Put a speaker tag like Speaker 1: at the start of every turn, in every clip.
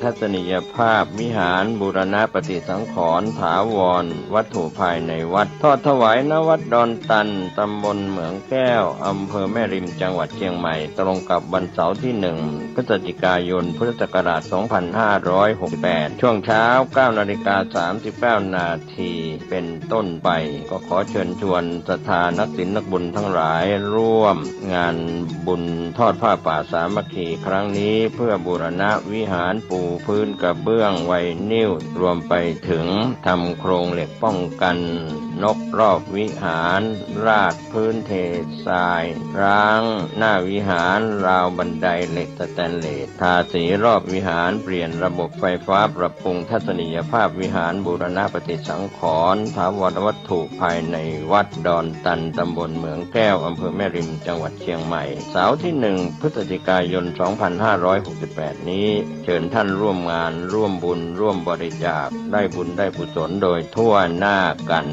Speaker 1: ทัศนียภาพวิหารบูรณะปฏิสังขรณ์ถาวรวัตถุภายในวัดทอดถวายณวัดดอนตันตำบลเหมืองแก้วอำเภอแม่ริมจังหวัดเชียงใหม่ตรงกับวันเสาร์ที่1 พฤศจิกายนพุทธศักราช 2568 ช่วงเช้า 9:39 นาทีเป็นต้นไปก็ขอเชิญชวนศรัทธานักศีลนักบุญทั้งหลายร่วมงานบุญทอดผ้าป่าสามัคคีครั้งนี้เพื่อบูรณะวิหารปูพื้นกระเบื้องไวนิลรวมไปถึงทำโครงเหล็กป้องกันนกรอบวิหารราดพื้นเททรายร้างหน้าวิหารราวบันไดเหล็กสแตนเลสทาสีรอบวิหารเปลี่ยนระบบไฟฟ้าปรับปรุงทัศนียภาพวิหารบูรณะปฏิสังขรณ์ถาวรวัตถุภายในวัดดอนตันตำบลเหมืองแก้วอำเภอแม่ริมจังหวัดเชียงใหม่เสาร์ที่1 พฤศจิกายน 2568 นี้เชิญท่านร่วมงานร่วมบุญร่วมบริจาคได้บุญได้กุศลโดยทั่วหน้ากัน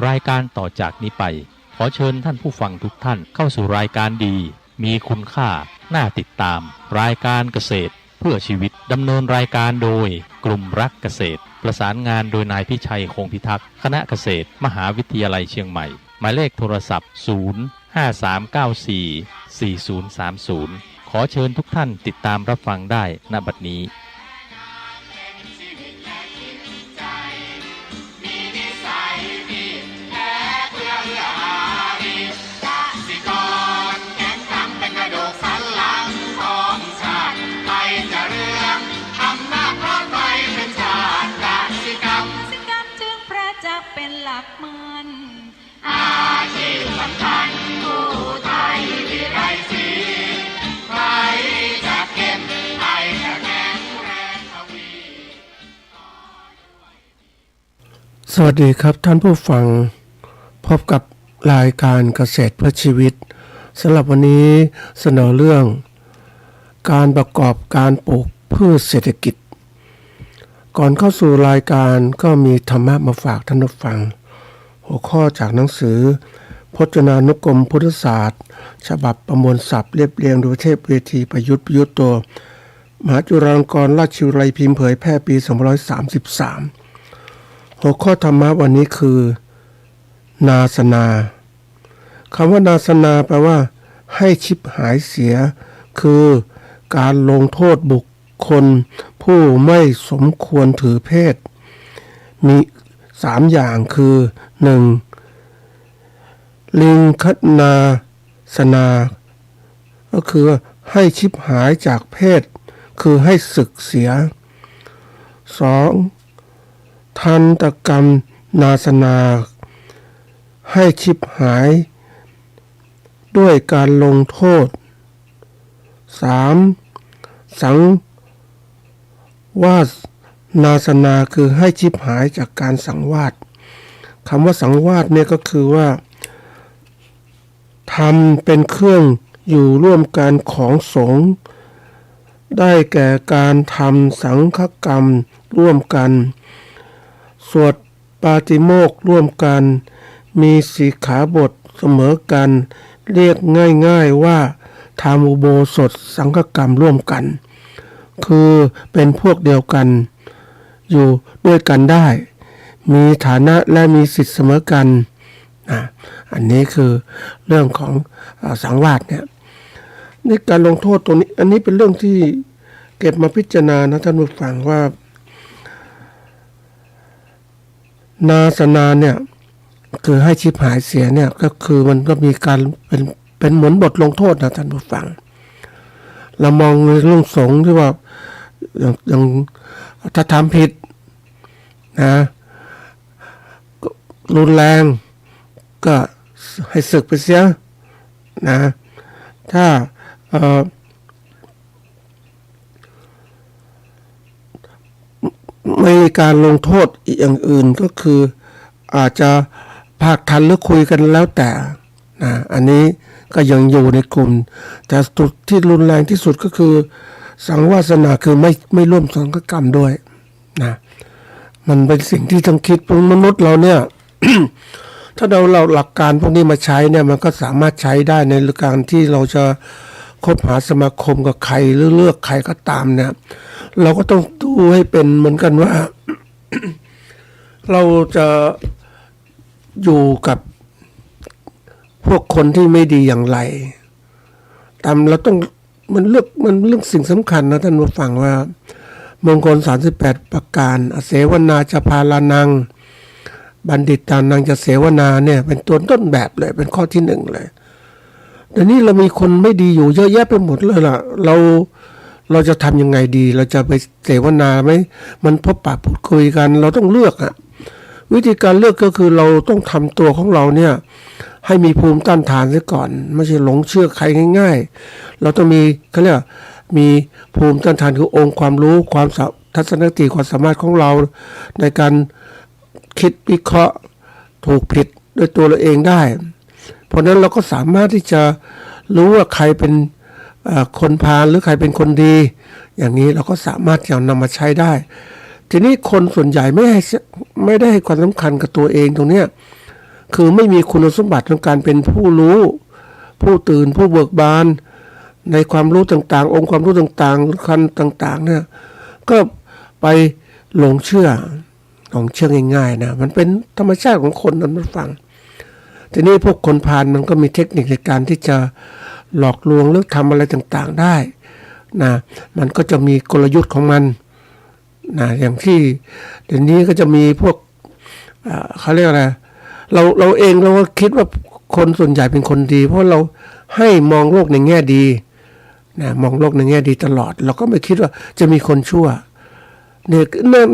Speaker 2: รายการต่อจากนี้ไปขอเชิญท่านผู้ฟังทุกท่านเข้าสู่รายการดีมีคุณค่าน่าติดตามรายการเกษตรเพื่อชีวิตดำเนินรายการโดยกลุ่มรักเกษตรประสานงานโดยนายพิชัยคงพิทักษ์คณะเกษตรมหาวิทยาลัยเชียงใหม่หมายเลขโทรศัพท์053944030ขอเชิญทุกท่านติดตามรับฟังได้ณบัดนี้
Speaker 3: สวัสดีครับท่านผู้ฟังพบกับรายการเกษตรเพื่อชีวิตสำหรับวันนี้เสนอเรื่องการประกอบการปลูกพืชเศรษฐกิจก่อนเข้าสู่รายการก็มีธรรมะมาฝากท่านผู้ฟังหัวข้อจากหนังสือพจนานุกรมพุทธศาสตร์ฉบับประมวลศัพท์เรียบเรียงโดยเทพเวทีประยุทธ์ตัวมหาจุฬาลงกรณราชวิทยาลัยพิมพ์เผยแพร่ปี2533หัวข้อธรรมะวันนี้คือนาสนาคำว่านาสนาแปลว่าให้ชิบหายเสียคือการลงโทษบุคคลผู้ไม่สมควรถือเพศมี3อย่างคือ1ลิงคนาสนาก็คือให้ชิบหายจากเพศคือให้สึกเสีย2ทันตกรรมนาสนาให้ชิบหายด้วยการลงโทษ3สังวาสนาสนาคือให้ชิบหายจากการสังวาสคำว่าสังวาสเนี่ยก็คือว่าทำเป็นเครื่องอยู่ร่วมกันของสงฆ์ได้แก่การทำสังฆกรรมร่วมกันสวดปาติโมกข์ร่วมกันมีสิกขาบทเสมอกันเรียกง่ายๆว่าทำอุโบสถสังฆกรรมร่วมกันคือเป็นพวกเดียวกันอยู่ด้วยกันได้มีฐานะและมีสิทธิเสมอกันอันนี้คือเรื่องของสังวาสเนี่ยในการลงโทษตรงนี้อันนี้เป็นเรื่องที่เก็บมาพิจารณานะท่านผู้ฟังว่านาสนาเนี่ยคือให้ชิบหายเสียเนี่ยก็คือมันก็มีการเป็นเหมือนบทลงโทษนะท่านผู้ฟังเรามองในเรื่องสงฆ์ที่ว่าอย่างถ้าทำผิดนะรุนแรงก็ให้สึกไปเสียนะ ถ้าไม่มีการลงโทษอย่างอื่นก็คืออาจจะภาคทันหรือคุยกันแล้วแต่นะอันนี้ก็ยังอยู่ในกลุ่มแต่จุดที่รุนแรงที่สุดก็คือสังวาสนาคือไม่ร่วมสังฆกรรมด้วยนะมันเป็นสิ่งที่ต้องคิดเพราะมนุษย์เราเนี่ย ถ้าเราหลักการพวกนี้มาใช้เนี่ยมันก็สามารถใช้ได้ในการที่เราจะคบหาสมาคมกับใครหรือเลือกใครก็ตามเนี่ยเราก็ต้องดูให้เป็นเหมือนกันว่า เราจะอยู่กับพวกคนที่ไม่ดีอย่างไรตามเราต้องมันเรื่องสิ่งสำคัญนะท่านผู้ฟังว่ามงคล38ประการอเสวนาจะพาลานังบัณฑิตานังจะเสวนาเนี่ยเป็นตัวต้นแบบเลยเป็นข้อที่หนึ่งเลยเดี๋ยวนี้เรามีคนไม่ดีอยู่เยอะแยะไปหมดเลยล่ะเราจะทำยังไงดีเราจะไปเสวนาไหมมันพบปะพูดคุยกันเราต้องเลือกอะวิธีการเลือกก็คือเราต้องทำตัวของเราเนี่ยให้มีภูมิต้านทานซะก่อนไม่ใช่หลงเชื่อใครง่ายๆเราต้องมีเขาเรียกมีภูมิต้านทานคือองค์ความรู้ความทัศนคติความสามารถของเราในการคิดวิเคราะห์ถูกผิดด้วยตัวเราเองได้เพราะนั้นเราก็สามารถที่จะรู้ว่าใครเป็นคนพาลหรือใครเป็นคนดีอย่างนี้เราก็สามารถจะนำมาใช้ได้ทีนี้คนส่วนใหญ่ไม่ได้ให้ความสำคัญกับตัวเองตรงเนี้ยคือไม่มีคุณสมบัติของการเป็นผู้รู้ผู้ตื่นผู้เบิกบานในความรู้ต่างๆองค์ความรู้ต่างๆคันต่างๆเนี่ยก็ไปหลงเชื่อง่ายๆนะมันเป็นธรรมชาติของคนนั้นมันฟังทีนี้พวกคนพาลมันก็มีเทคนิคในการที่จะหลอกลวงหรือทำอะไรต่างๆได้นะมันก็จะมีกลยุทธ์ของมันนะอย่างที่เดี๋ยวนี้ก็จะมีพวกเขาเรียกอะไรเราเองเราก็คิดว่าคนส่วนใหญ่เป็นคนดีเพราะเราให้มองโลกในแง่ดีนะมองโลกในแง่ดีตลอดเราก็ไม่คิดว่าจะมีคนชั่วเนี่ย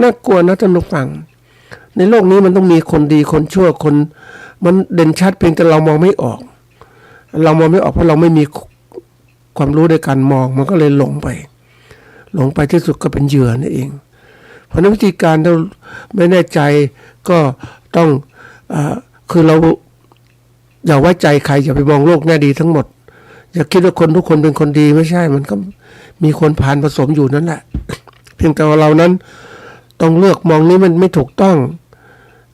Speaker 3: น่ากลัวนะท่านผู้ฟังในโลกนี้มันต้องมีคนดีคนชั่วคนมันเด่นชัดเพียงแต่เรามองไม่ออกเพราะเราไม่มีความรู้ในการมองมันก็เลยหลงไปที่สุดก็เป็นเหยื่อนั่นเองเพราะนั้นวิธีการเราไม่แน่ใจก็ต้องคือเราอย่าไว้ใจใครอย่าไปมองโลกแง่ดีทั้งหมดอย่าคิดว่าคนทุกคนเป็นคนดีไม่ใช่มันก็มีคนผ่านผสมอยู่นั่นแหละเพียงแต่ว่าเรานั้นต้องเลือกมองนี้มันไม่ถูกต้อง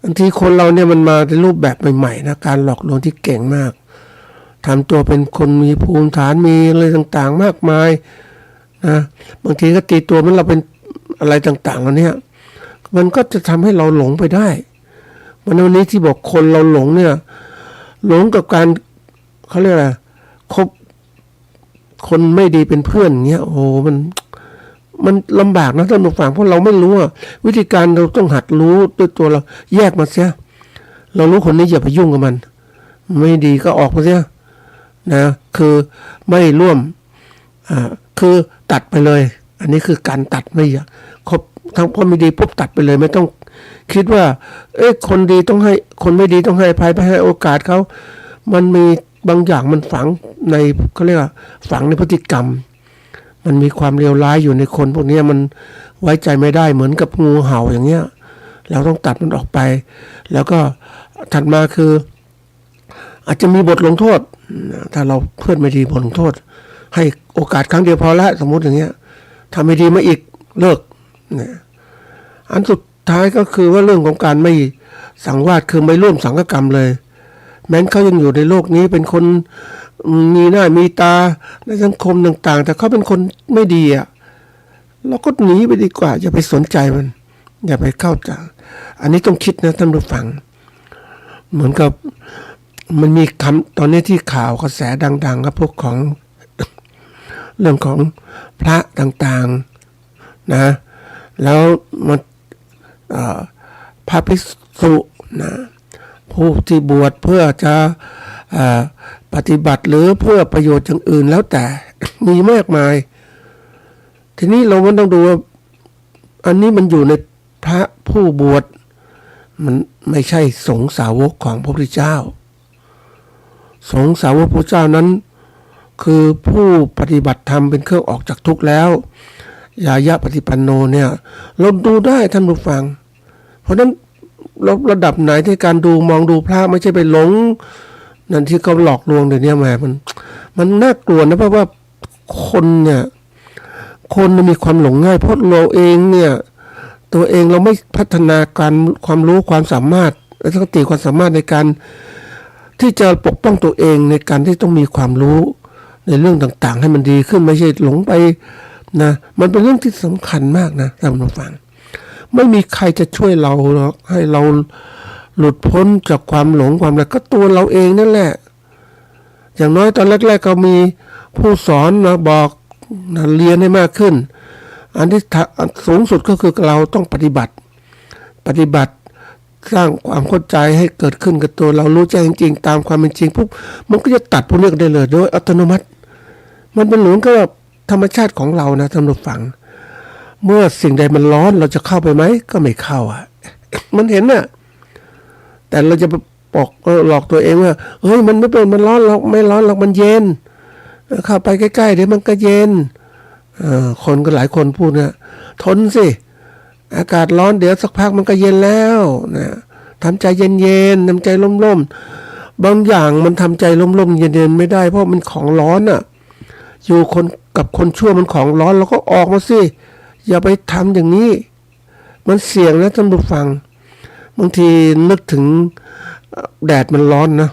Speaker 3: บางทีคนเราเนี่ยมันมาในรูปแบบใหม่ๆนะการหลอกลวงที่เก่งมากทำตัวเป็นคนมีภูมิฐานมีอะไรต่างๆมากมายนะบางทีก็ตีตัวมันเราเป็นอะไรต่างๆแล้วเนี่ยมันก็จะทำให้เราหลงไปได้วันนี้ที่บอกคนเราหลงเนี่ยหลงกับการเขาเรียกอะไรคบคนไม่ดีเป็นเพื่อนเงี้ยโอ้มันลำบากนะท่านผู้ฟังเพราะเราไม่รู้ว่าวิธีการเราต้องหัดรู้ด้วยตัวเราแยกมาเสียเรารู้คนนี้อย่าไปยุ่งกับมันไม่ดีก็ออกมาเสียนะคือไม่ร่วมคือตัดไปเลยอันนี้คือการตัดไม่อยากคบทั้งพอไม่ดีปุ๊บตัดไปเลยไม่ต้องคิดว่าคนดีต้องให้คนไม่ดีต้องให้อภัยไปให้โอกาสเขามันมีบางอย่างมันฝังในเขาเรียกว่าฝังในพฤติกรรมมันมีความเลวร้ายอยู่ในคนพวกนี้มันไว้ใจไม่ได้เหมือนกับงูเห่าอย่างเงี้ยเราต้องตัดมันออกไปแล้วก็ถัดมาคืออาจจะมีบทลงโทษถ้าเราเพื่อนไม่ดีบทลงโทษให้โอกาสครั้งเดียวพอละสมมติอย่างเงี้ยทำไม่ดีมาอีกเลิกเนี่ยอันสุดท้ายก็คือว่าเรื่องของการไม่สังวาสคือไม่ร่วมสังฆกรรมเลยแม้เขายังอยู่ในโลกนี้เป็นคนมีหน้ามีตาในสังคมต่างๆแต่เขาเป็นคนไม่ดีอ่ะเราก็หนีไปดีกว่าอย่าไปสนใจมันอย่าไปเข้าใจอันนี้ต้องคิดนะท่านผู้ฟังเหมือนกับมันมีคำตอนนี้ที่ข่าวกระแสดังๆครับพวกของเรื่องของพระต่างๆนะแล้วมันพระภิกษุนะผู้ที่บวชเพื่อจะปฏิบัติหรือเพื่อประโยชน์อย่างอื่นแล้วแต่ มีมากมายทีนี้เราต้องดูว่าอันนี้มันอยู่ในพระผู้บวชมันไม่ใช่สงฆ์สาวกของพระพุทธเจ้าสงฆ์สาวกพระเจ้านั้น คือผู้ปฏิบัติธรรมเป็นเครื่องออกจากทุกข์แล้วยายะปฏิปันโนเนี่ยเราดูได้ท่านผู้ฟังเพราะฉะนั้นระดับไหนที่การดูมองดูพระไม่ใช่ไปหลงนั่นที่เขาหลอกลวงเดี๋ยวนี้แหมมันน่ากลัวนะเพราะว่าคนมีความหลงง่ายเพราะเราเองเนี่ยตัวเองเราไม่พัฒนาการความรู้ความสามารถและสติความสามารถในการที่จะปกป้องตัวเองในการที่ต้องมีความรู้ในเรื่องต่างๆให้มันดีขึ้นไม่ใช่หลงไปนะมันเป็นเรื่องที่สำคัญมากนะท่านผู้ฟังไม่มีใครจะช่วยเราหรอกให้เราหลุดพ้นจากความหลงความอะไรก็ตัวเราเองนั่นแหละอย่างน้อยตอนแรกๆก็มีผู้สอนมาบอกนะเรียนให้มากขึ้นอันที่สูงสุดก็คือเราต้องปฏิบัติสร้างความเข้าใจให้เกิดขึ้นกับตัวเรารู้แจ้งจริงๆตามความเป็นจริงปุ๊บมันก็จะตัดพวกนี้ได้เลยโดยอัตโนมัติมันเป็นเหมือนกับธรรมชาติของเรานะท่านผู้ฟังเมื่อสิ่งใดมันร้อนเราจะเข้าไปไหมก็ไม่เข้าอ่ะ มันเห็นน่ะแต่เราจะหลอกตัวเองว่าเฮ้ยมันไม่เป็นมันร้อนหรอกไม่ร้อนหรอกมันเย็นเข้าไปใกล้ๆเดี๋ยวมันก็เย็นคนก็หลายคนพูดนะทนสิอากาศร้อนเดี๋ยวสักพักมันก็เย็นแล้วนะทำใจเย็นๆทำใจร่มๆบางอย่างมันทำใจร่มๆเย็นๆไม่ได้เพราะมันของร้อนอ่ะอยู่กับคนชั่วมันของร้อนเราก็ออกมาสิอย่าไปทำอย่างนี้มันเสี่ยงนะท่านผู้ฟังบางทีนึกถึงแดดมันร้อนนะ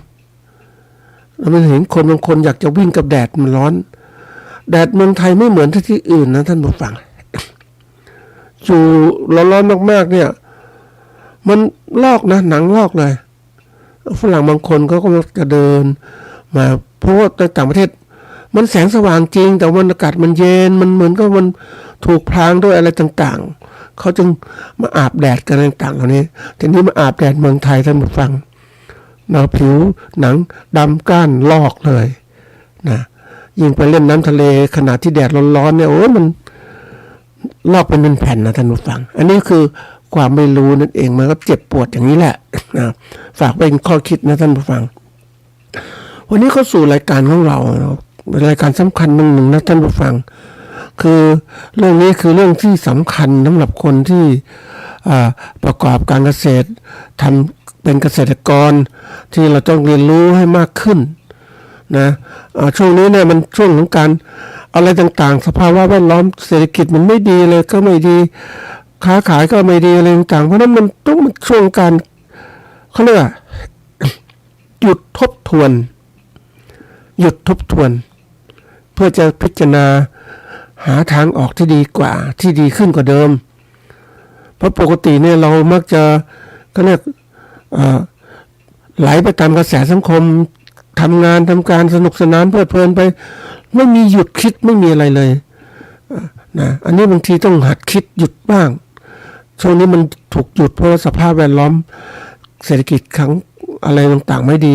Speaker 3: แล้วมันเห็นคนบางคนอยากจะวิ่งกับแดดมันร้อนแดดเมืองไทยไม่เหมือนที่อื่นนะท่านผู้ฟังอยู่ร้อนๆมากๆเนี่ยมันลอกนะหนังลอกเลยฝรั่งบางคนเขาก็จะเดินมาเพราะว่าในต่างประเทศมันแสงสว่างจริงแต่วันอากาศมันเย็นมันเหมือนกับมันถูกพรางด้วยอะไรต่างๆเขาจึงมาอาบแดดกันต่างๆเหล่านี้ทีนี้มาอาบแดดเมืองไทยท่านผู้ฟังเราผิวหนังดำก้านลอกเลยนะยิ่งไปเล่นน้ำทะเลขณะที่แดดร้อนๆเนี่ยโอ้มันลอกเป็นแผ่นนะท่านผู้ฟังอันนี้คือความไม่รู้นั่นเองมันก็เจ็บปวดอย่างนี้แหละนะฝากเป็นข้อคิดนะท่านผู้ฟังวันนี้เข้าสู่รายการของเราเป็นรายการสำคัญหนึ่งนะท่านผู้ฟังคือเรื่องนี้คือเรื่องที่สำคัญสำหรับคนที่ประกอบการเกษตรทำเป็นเกษตรกรที่เราต้องเรียนรู้ให้มากขึ้นนะช่วงนี้เนี่ยมันช่วงของการอะไรต่างๆสภาวะแวดล้อมเศรษฐกิจมันไม่ดีเลยก็ไม่ดีค้าขายก็ไม่ดีอะไรต่างๆเพราะนั้นมันต้องช่วงการเขาเรียกหยุดทบทวนเพื่อจะพิจารณาหาทางออกที่ดีกว่าที่ดีขึ้นกว่าเดิมเพราะปกติเนี่ยเรามักจะเขาเรียกไหลไปตามกระแสสังคมทำงานทำการสนุกสนานเพลิดเพลินไปไม่มีหยุดคิดไม่มีอะไรเลยนะอันนี้บางทีต้องหัดคิดหยุดบ้างช่วงนี้มันถูกหยุดเพราะสภาพแวดล้อมเศรษฐกิจครั้งอะไรต่างๆไม่ดี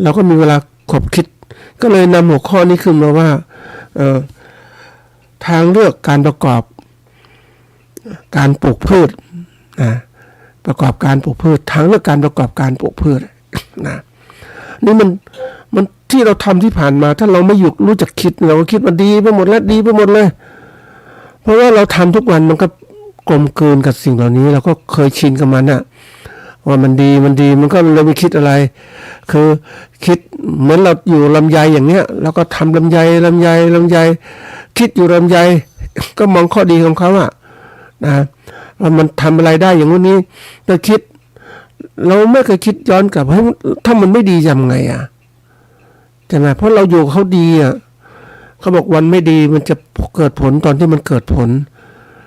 Speaker 3: เราก็มีเวลาขบคิดก็เลยนำหัวข้อนี้ขึ้นมาว่าทางเลือกการประกอบการปลูกพืชนะประกอบการปลูกพืชทางเลือกการประกอบการปลูกพืชนะนี่มันที่เราทำที่ผ่านมาถ้าเราไม่หยุดรู้จักคิดเราก็คิดว่าดีไปหมดแล้วดีไปหมดเลยเพราะว่าเราทำทุกวันมันก็กลมกลืนกับสิ่งเหล่านี้เราก็เคยชินกับมันอะว่ามันดีมันก็เลยไม่คิดอะไรคือคิดเหมือนเราอยู่ลำไยอย่างเนี้ยแล้วก็ทำลำไยคิดอยู่ลำไยก็มองข้อดีของเขาอะนะว่ามันทำอะไรได้อย่างนี้แต่คิดเราไม่เคยคิดย้อนกลับถ้ามันไม่ดีทำไงอะใช่ไหมเพราะเราอยู่กับเขาดีอะเขาบอกวันไม่ดีมันจะเกิดผลตอนที่มันเกิดผล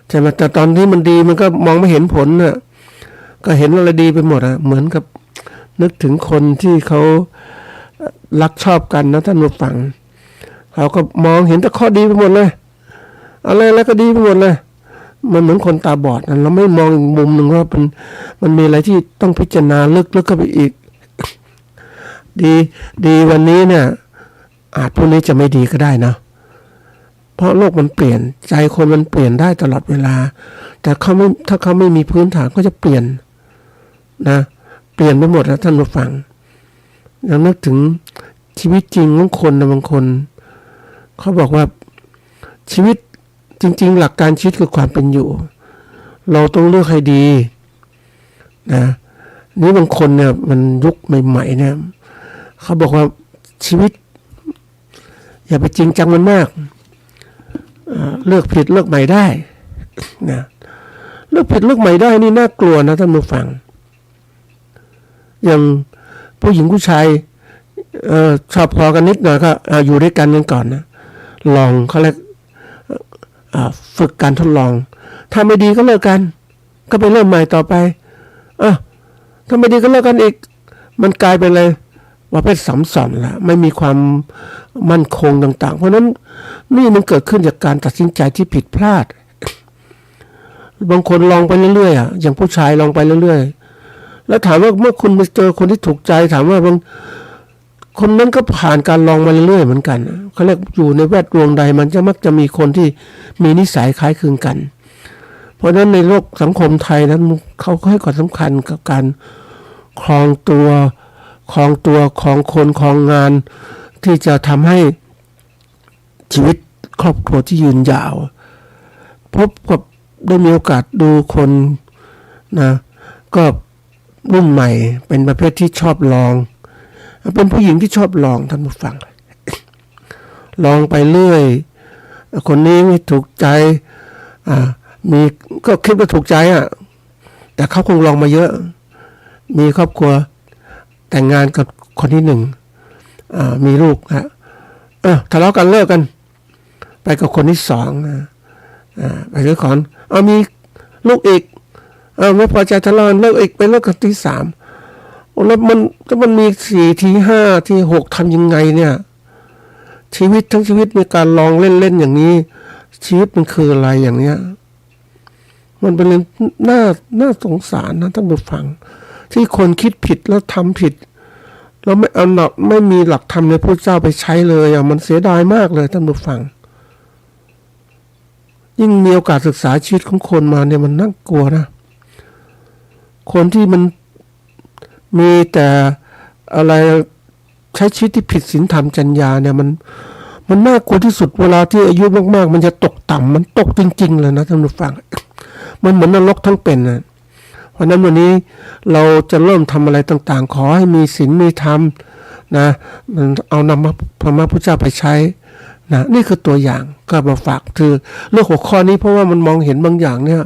Speaker 3: ใช่ไหมแต่ตอนที่มันดีมันก็มองไม่เห็นผลน่ะก็เห็นอะไรดีไปหมดอะเหมือนกับนึกถึงคนที่เขารักชอบกันนะท่านผู้ฟังเขาก็มองเห็นแต่ข้อดีไปหมดเลยอะไรก็ดีไปหมดเลยมันเหมือนคนตาบอดนะเราไม่มองอีกมุมหนึ่งว่ามันมีอะไรที่ต้องพิจารณาลึกเข้าไปอีกดีวันนี้เนี่ยอาจพรุ่งนี้จะไม่ดีก็ได้นะเพราะโลกมันเปลี่ยนใจคนมันเปลี่ยนได้ตลอดเวลาแต่ถ้าเขาไม่มีพื้นฐานก็จะเปลี่ยนนะเปลี่ยนไปหมดนะท่านผู้ฟังยังนึกถึงชีวิตจริงของคนนะบางคน เขาบอกว่าชีวิตจริงๆหลักการชีวิตคือความเป็นอยู่เราต้องเลือกให้ดีนะนี่บางคนเนี่ยมันยุคใหม่ๆเนี่ยเขาบอกว่าชีวิตอย่าไปจริงจังมันมากเลือกผิดเลือกใหม่ได้นะเลือกผิดเลือกใหม่ได้นี่น่ากลัวนะท่านผู้ฟังอย่างผู้หญิงผู้ชายชอบพอกันนิดหน่อยก็อยู่ด้วยกันก่อนนะลองเขาเรียกฝึกการทดลองถ้าไม่ดีก็เลิกกันก็ไปเริ่มใหม่ต่อไปถ้าไม่ดีก็เลิกกันอีกมันกลายไปเลยว่าเป็นสัมสอนละไม่มีความมั่นคงต่างๆเพราะนั้นนี่มันเกิดขึ้นจากการตัดสินใจที่ผิดพลาดบางคนลองไปเรื่อยๆอย่างผู้ชายลองไปเรื่อยๆแล้วถามว่าเมื่อคุณไปเจอคนที่ถูกใจถามว่าบางคนนั้นก็ผ่านการลองมาเรื่อยๆเหมือนกันเขาเรียกอยู่ในแวดวงใดมันจะมักจะมีคนที่มีนิสัยคล้ายคลึงกันเพราะฉะนั้นในโลกสังคมไทยนั้นเขาให้ความสำคัญกับการครองตัวของคนครองงานที่จะทำให้ชีวิตครอบครัวที่ยืนยาวพบกับได้มีโอกาสดูคนนะก็รุ่นใหม่เป็นประเภทที่ชอบลองเป็นผู้หญิงที่ชอบลองท่านผู้ฟังลองไปเรื่อยคนนี้ไม่ถูกใจมีก็คิดว่าถูกใจแต่เขาคงลองมาเยอะมีครอบครัวแต่งงานกับคนที่หนึ่งมีลูกทะเลาะกันเลิกกันไปกับคนที่สองไปซื้อของมีลูกอีกไม่พอใจทะเลาะเลิกอีกไปเลิกกับที่สามแล้วมันมีสี่ทีห้าทีหกทำยังไงเนี่ยชีวิตทั้งชีวิตมีการลองเล่นอย่างนี้ชีวิตมันคืออะไรอย่างเนี้ยมันเป็นเรื่องน่าสงสารนะท่านผู้ฟังที่คนคิดผิดแล้วทำผิดแล้วไม่มีหลักธรรมในพระเจ้าไปใช้เลยมันเสียดายมากเลยท่านผู้ฟังยิ่งมีโอกาสศึกษาชีวิตของคนมาเนี่ยมันน่ากลัวนะคนที่มันมีแต่อะไรใช้ชีวิตที่ผิดศีลธรรมจรรยาเนี่ยมันน่ากลัวที่สุดเวลาที่อายุมากๆมันจะตกต่ำมันตกจริงๆเลยนะท่านผู้ฟังมันเหมือนนรกทั้งเป็นนะเพราะนั้นวันนี้เราจะเริ่มทำอะไรต่างๆขอให้มีศีลมีธรรมนะเอานำพระพุทธเจ้าไปใช้นะนี่คือตัวอย่างก็มาฝากคือเลือกหัวข้อนี้เพราะว่ามันมองเห็นบางอย่างเนี่ย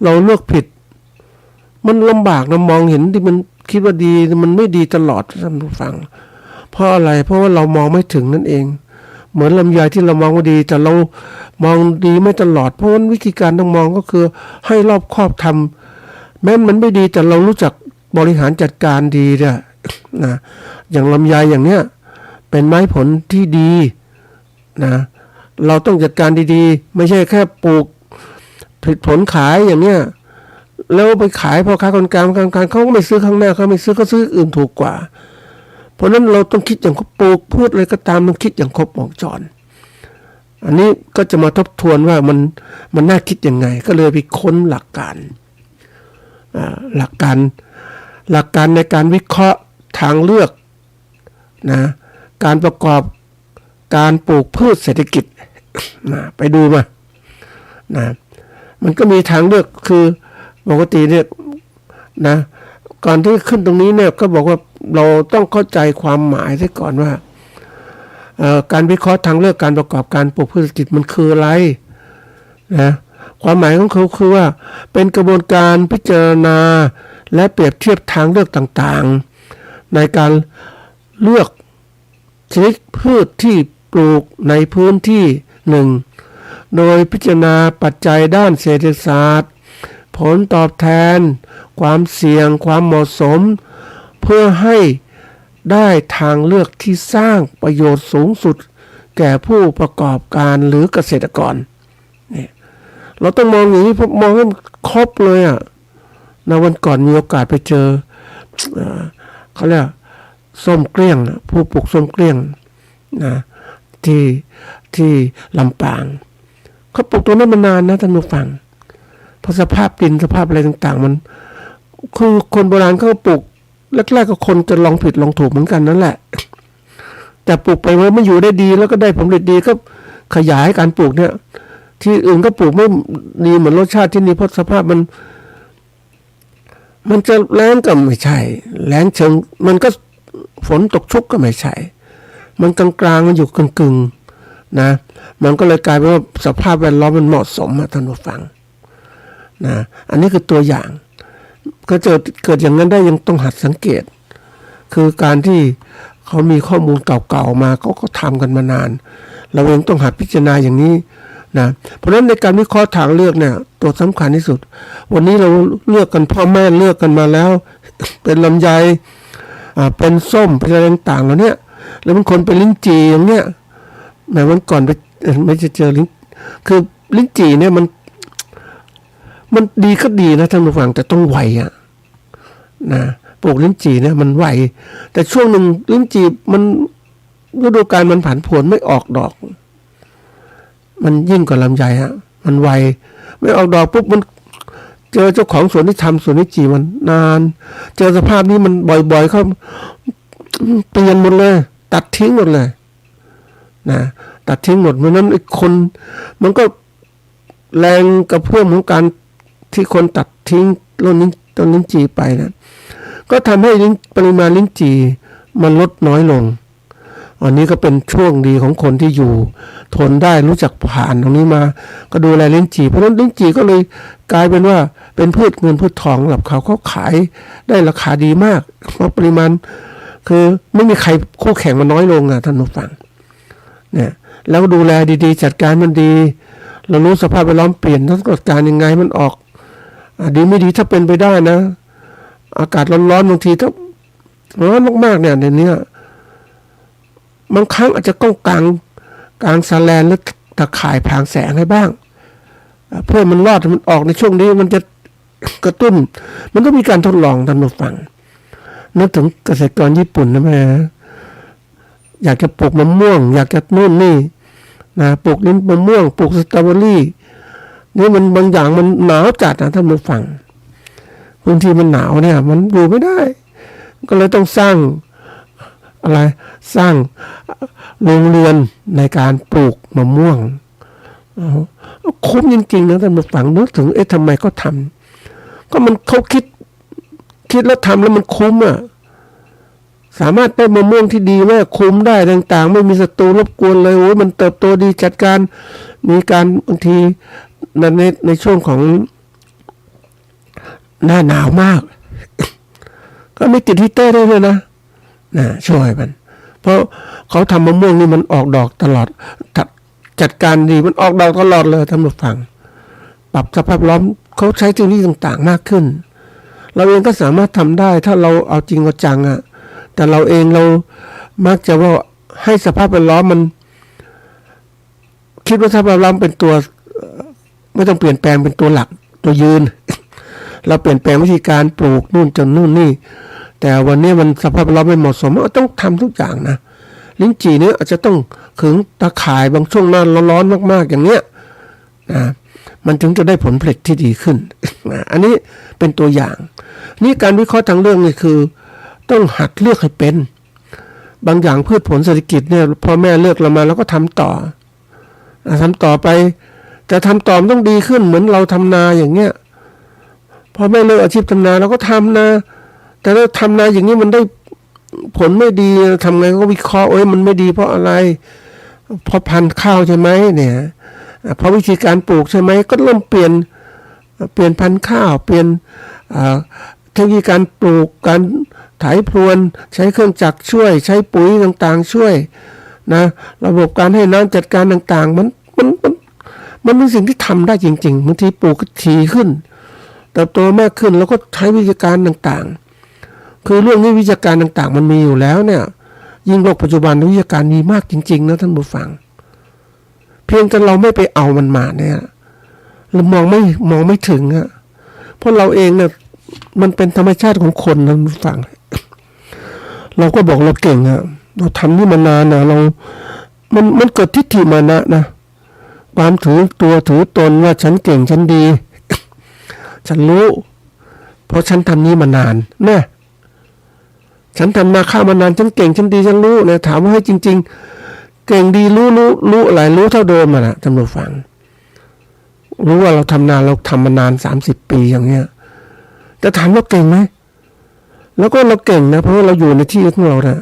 Speaker 3: เราเลือกผิดมันลำบากนะมองเห็นที่มันคิดว่าดีมันไม่ดีตลอดท่านผู้ฟังเพราะอะไรเพราะว่าเรามองไม่ถึงนั่นเองเหมือนลำไยที่เรามองว่าดีแต่เรามองดีไม่ตลอดเพราะว่าวิธีการต้องมองก็คือให้รอบคอบทำแม้มันไม่ดีแต่เรารู้จักบริหารจัดการดีเนี่ยนะอย่างลำไยอย่างเนี้ยเป็นไม้ผลที่ดีนะเราต้องจัดการดีๆไม่ใช่แค่ปลูกผลิตผลขายอย่างเนี้ยแล้วไปขายพอค้าคนกลางเขาก็ไม่ซื้อข้างหน้าเขาไม่ซื้อเขาซื้ออื่นถูกกว่าเพราะนั้นเราต้องคิดอย่างเขาปลูกพืชอะไรก็ตามต้องคิดอย่างครบวงจรอันนี้ก็จะมาทบทวนว่ามันน่าคิดยังไงก็เลยไปค้นหลักการในการวิเคราะห์ทางเลือกนะการประกอบการปลูกพืชเศรษฐกิจนะไปดูมานะมันก็มีทางเลือกคือปกติเนี่ยนะก่อนที่ขึ้นตรงนี้เนี่ยก็บอกว่าเราต้องเข้าใจความหมายซะก่อนว่าการวิเคราะห์ทางเลือกการประกอบการปลูกพืชเศรษฐกิจมันคืออะไรนะความหมายของเขาคือว่าเป็นกระบวนการพิจารณาและเปรียบเทียบทางเลือกต่างๆในการเลือกชนิดพืชที่ปลูกในพื้นที่หนึ่งโดยพิจารณาปัจจัยด้านเศรษฐศาสตร์ผลตอบแทนความเสี่ยงความเหมาะสมเพื่อให้ได้ทางเลือกที่สร้างประโยชน์สูงสุดแก่ผู้ประกอบการหรือเกษตรกรนี่เราต้องมองอย่างนี้มองให้ครบเลยในวันก่อนมีโอกาสไปเจอเขาเรียกส้มเกลี้ยงผู้ปลูกส้มเกลี้ยงนะที่ลำปางเขาปลูกตัวนั้นมานานนะท่านผู้ฟังเพราะสภาพดินสภาพอะไรต่างๆมันคือคนโบราณเขาปลูกแรกๆก็คนจะลองผิดลองถูกเหมือนกันนั่นแหละ แต่ปลูกไปมันอยู่ได้ดีแล้วก็ได้ผลผลิตดีก็ขยายการปลูกเนี่ยที่อื่นก็ปลูกไม่ดีเหมือนรสชาติที่นี่เพราะสภาพมันจะแล้งก็ไม่ใช่แล้งเชิงมันก็ฝนตกชุกก็ไม่ใช่มันกลางๆมันอยู่กึ่งๆนะมันก็เลยกลายเป็นว่าสภาพแวดล้อมมันเหมาะสมท่านผู้ฟังนะอันนี้คือตัวอย่างก็เกิดอย่างนั้นได้ยังต้องหัดสังเกตคือการที่เขามีข้อมูลเก่าๆมาเขาก็ทำกันมานานเราเองต้องหัดพิจารณาอย่างนี้นะเพราะฉะนั้นในการวิเคราะห์ทางเลือกเนี่ยตัวสำคัญที่สุดวันนี้เราเลือกกันพ่อแม่เลือกกันมาแล้ว เป็นลำไยเป็นส้มเป็นอะไรต่างๆแล้วเนี่ยแล้วบางคนเป็นลิ้นจี่อย่างเนี้ยแม้วันก่อนไปไม่จะเจอลิ้นคือลิ้นจี่เนี่ยมันดีก็ดีนะท่านผู้ฟังแต่ต้องไวนะปลูกลิ้นจี่เนี่ยมันไวแต่ช่วงหนึ่งลิ้นจี่มันฤดูกาลมันผันผวนไม่ออกดอกมันยิ่งกว่าลำไยมันไวไม่ออกดอกปุ๊บมันเจอเจ้าของสวนที่ทำสวนลิ้นจี่มันนานเจอสภาพนี้มันบ่อยๆเขาเปลี่ยนหมดเลยตัดทิ้งหมดเลยนะตัดทิ้งหมดเพราะนั้นไอ้คนมันก็แรงกระเพื่อมของการที่คนตัดทิ้งต้นลิ้นจี่ไปนะก็ทำให้ปริมาณลิ้นจี่มันลดน้อยลงอันนี้ก็เป็นช่วงดีของคนที่อยู่ทนได้รู้จักผ่านตรงนี้มาก็ดูแลลิ้นจี่เพราะฉะนั้นลิ้นจี่ก็เลยกลายเป็นว่าเป็นพืชเงินพืชทองสำหรับเขาขายได้ราคาดีมากเพราะปริมาณคือไม่มีใครคู่แข่งมันน้อยลงท่านผู้ฟังเนี่ยแล้วดูแลดีๆจัดการมันดีเรารู้สภาพแวดล้อมเปลี่ยนต้องจัดการยังไงมันออกดีไม่ดีถ้าเป็นไปได้นะอากาศร้อนๆบางทีถ้าร้อนมากๆเนี่ยในนี้บางครั้งอาจจะต้องกางแสแลนหรือตะข่ายพรางแสงให้บ้างเพื่อมันรอดมันออกในช่วงนี้มันจะกระตุ้นมันก็มีการทดลองท่านผู้ฟังนึกถึงเกษตรกรญี่ปุ่นนะแม่อยากจะปลูกมะม่วงอยากจะนู่นนี่นะปลูกลิ้นมะม่วงปลูกสตรอเบอรี่นี่มันบางอย่างมันหนาวจัดนะท่านผู้ฟังพื้นที่มันหนาวเนี่ยมันอยู่ไม่ได้ก็เลยต้องสร้างอะไรสร้างโรงเรือนในการปลูกมะม่วงคุ้มจริงๆนะท่านผู้ฟังนึกถึงทำไมเขาทำก็มันเขาคิดแล้วทำแล้วมันคุ้มสามารถได้มะม่วงที่ดีมากคุ้มได้ต่างๆไม่มีศัตรูรบกวนเลยโอ้ยมันเติบโตดีจัดการมีการบางทีในช่วงของหน้าหนาวมาก ก็ไม่ติดฮีตเตอร์ได้เลยนะช่วยมันเพราะเขาทำมะม่วงนี่มันออกดอกตลอดจัดการดีมันออกดอกตลอดเลยท่านผู้ฟังปรับสภาพล้อมเขาใช้เทคโนโลยีต่างๆมากขึ้นเราเองก็สามารถทำได้ถ้าเราเอาจริงเอาจังแต่เราเองเรามักจะว่าให้สภาพแวดล้อมมันคิดว่าสภาพแวดล้อมเป็นตัวไม่ต้องเปลี่ยนแปลงเป็นตัวหลักตัวยืน เราเปลี่ยนแปลงวิธีการปลูกนู่นจนนู่นนี่แต่วันนี้มันสภาพแวดล้อมไม่เหมาะสมเราต้องทำทุกอย่างนะลิ้นจี่เนี่ยอาจจะต้องขึงตะข่ายบางช่วงหน้าร้อนๆมากๆอย่างเนี้ยนะมันถึงจะได้ผลผลิตที่ดีขึ้น อันนี้เป็นตัวอย่างนี่การวิเคราะห์ทางเรื่องนี่คือต้องหัดเลือกให้เป็นบางอย่างพืชผลเศรษฐกิจเนี่ยพ่อแม่เลือกเรามาแล้วก็ทำต่อไปจะทำต่อมันต้องดีขึ้นเหมือนเราทำนาอย่างเงี้ยพ่อแม่เลือกอาชีพทำนาเราก็ทำนาแต่ถ้าทำนาอย่างนี้มันได้ผลไม่ดีทำไงก็วิเคราะห์มันไม่ดีเพราะอะไรเพราะพันธุ์ข้าวใช่ไหมเนี่ยเพราะวิธีการปลูกใช่ไหมก็เริ่มเปลี่ยนพันธุ์ข้าวเปลี่ยนเทคนิคการปลูกการไถพรวนใช้เครื่องจักรช่วยใช้ปุ๋ยต่างๆช่วยนะระบบการให้น้ำจัดการต่างๆมันเป็นสิ่งที่ทำได้จริงๆบางทีปลูกถี่ขึ้นเติบโตมากขึ้นแล้วก็ใช้วิธีการต่างๆคือเรื่องนี้วิธีการต่างๆมันมีอยู่แล้วเนี่ยยิ่งโลกปัจจุบันวิธีการมีมากจริงๆนะท่านผู้ฟังเพียงแต่เราไม่ไปเอามันมาเนี่ยเรามองไม่ถึงเพราะเราเองเนี่ยมันเป็นธรรมชาติของคนนะท่านผู้ฟังเราก็บอกเราเก่งเราทำนี่มานานนะมันเกิดทิฏฐิมานะความถือตัวถือตนว่าฉันเก่งฉันดี ฉันรู้เพราะฉันทำนี้มานานแน่ ฉันทำนาข้าวมานานฉันเก่งฉันดีฉันรู้นะถามว่าให้จริงๆเก่งดีรู้อะไรรู้เท่าเดิมอ่ะนะท่านผู้ฟังรู้ว่าเราทำนาเราทำมานาน30 ปีอย่างเงี้ยแต่ถามว่าเก่งไหมแล้วก็เราเก่งนะเพราะว่าเราอยู่ในที่ของเรานะ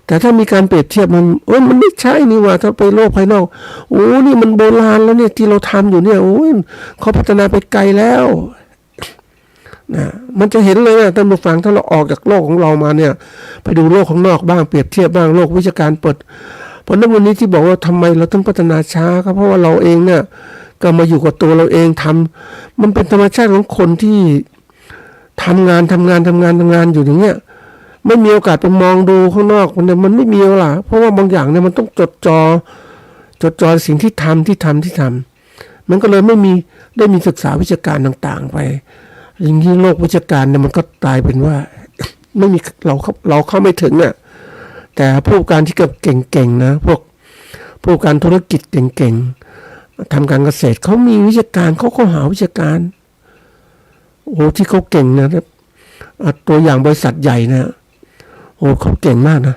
Speaker 3: แต่ถ้ามีการเปรียบเทียบมันไม่ใช่นี่ว่าถ้าไปโลกภายนอกโอ้นี่มันโบราณแล้วเนี่ยที่เราทำอยู่เนี่ยโอ้ยเขาพัฒนาไปไกลแล้วนะมันจะเห็นเลยนะท่านผู้ฟังถ้าเราออกจากโลกของเรามาเนี่ยไปดูโลกข้างนอกบ้างเปรียบเทียบบ้างโลกวิชาการเปิดเพราะนั้นวันนี้ที่บอกว่าทำไมเราต้องพัฒนาช้าก็เพราะว่าเราเองเนี่ยก็มาอยู่กับตัวเราเองทำมันเป็นธรรมชาติของคนที่ทำงานอยู่อย่างเงี้ยไม่มีโอกาสไปมองดูข้างนอกมันไม่มีล่ะเพราะว่าบางอย่างเนี่ยมันต้องจดจ่อสิ่งที่ทำมันก็เลยไม่มีได้มีศึกษาวิชาการต่างๆไปอย่างนี้โลกวิชาการเนี่ยมันก็กลายเป็นว่า ไม่มีเราเข้าไม่ถึงเนี่ยแต่ผู้การที่เก่งๆนะพวกผู้การธุรกิจเก่งๆทำการเกษตรเขามีวิชาการเขาหาวิชาการโอ้ที่เขาเก่งนะตัวอย่างบริษัทใหญ่นะโอ้เขาเก่งมากนะ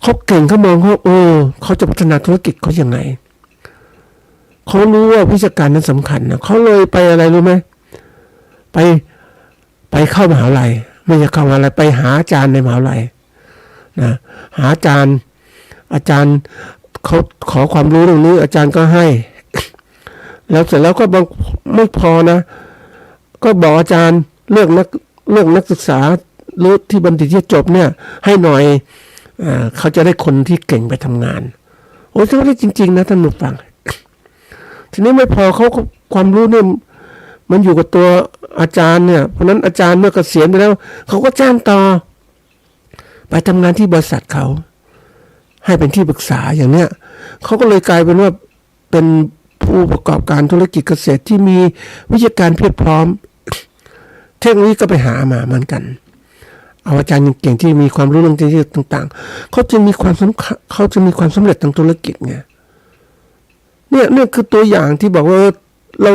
Speaker 3: เขาเก่งเขามองเขาจะพัฒนาธุรกิจเขายังไงเขารู้ว่าวิชาการนั้นสำคัญนะเขาเลยไปอะไรรู้ไหมไปเข้ามหาลัยไม่ใช่เข้ามหาลัยไปหาอาจารย์ในมหาลัยนะหาอาจารย์เขาขอความรู้เรื่องนี้อาจารย์ก็ให้ แล้วเสร็จแล้วก็ไม่พอนะก็บอกอาจารย์เลือกนักศึกษาหรือที่บัณฑิตที่จบเนี่ยให้หน่อยเขาจะได้คนที่เก่งไปทำงานโอ้เขาได้จริงๆนะท่านผู้ฟัง ทีนี้ไม่พอเขาความรู้เนี่ยมันอยู่กับตัวอาจารย์เนี่ยเพราะนั้นอาจารย์เมื่อเกษียณไปแล้วเขาก็จ้างต่อไปทำงานที่บริษัทเขาให้เป็นที่ปรึกษาอย่างเนี้ยเขาก็เลยกลายเป็นว่าเป็นผู้ประกอบการธุรกิจเกษตรที่มีวิชาการเพียบพร้อมเทคโนโลยีก็ไปหามาเหมือนกันเอาอาจารย์เก่งที่มีความรู้เรื่องต่างๆเขาจะมีความสำเร็จทางธุรกิจไงเนี่ยคือตัวอย่างที่บอกว่าเรา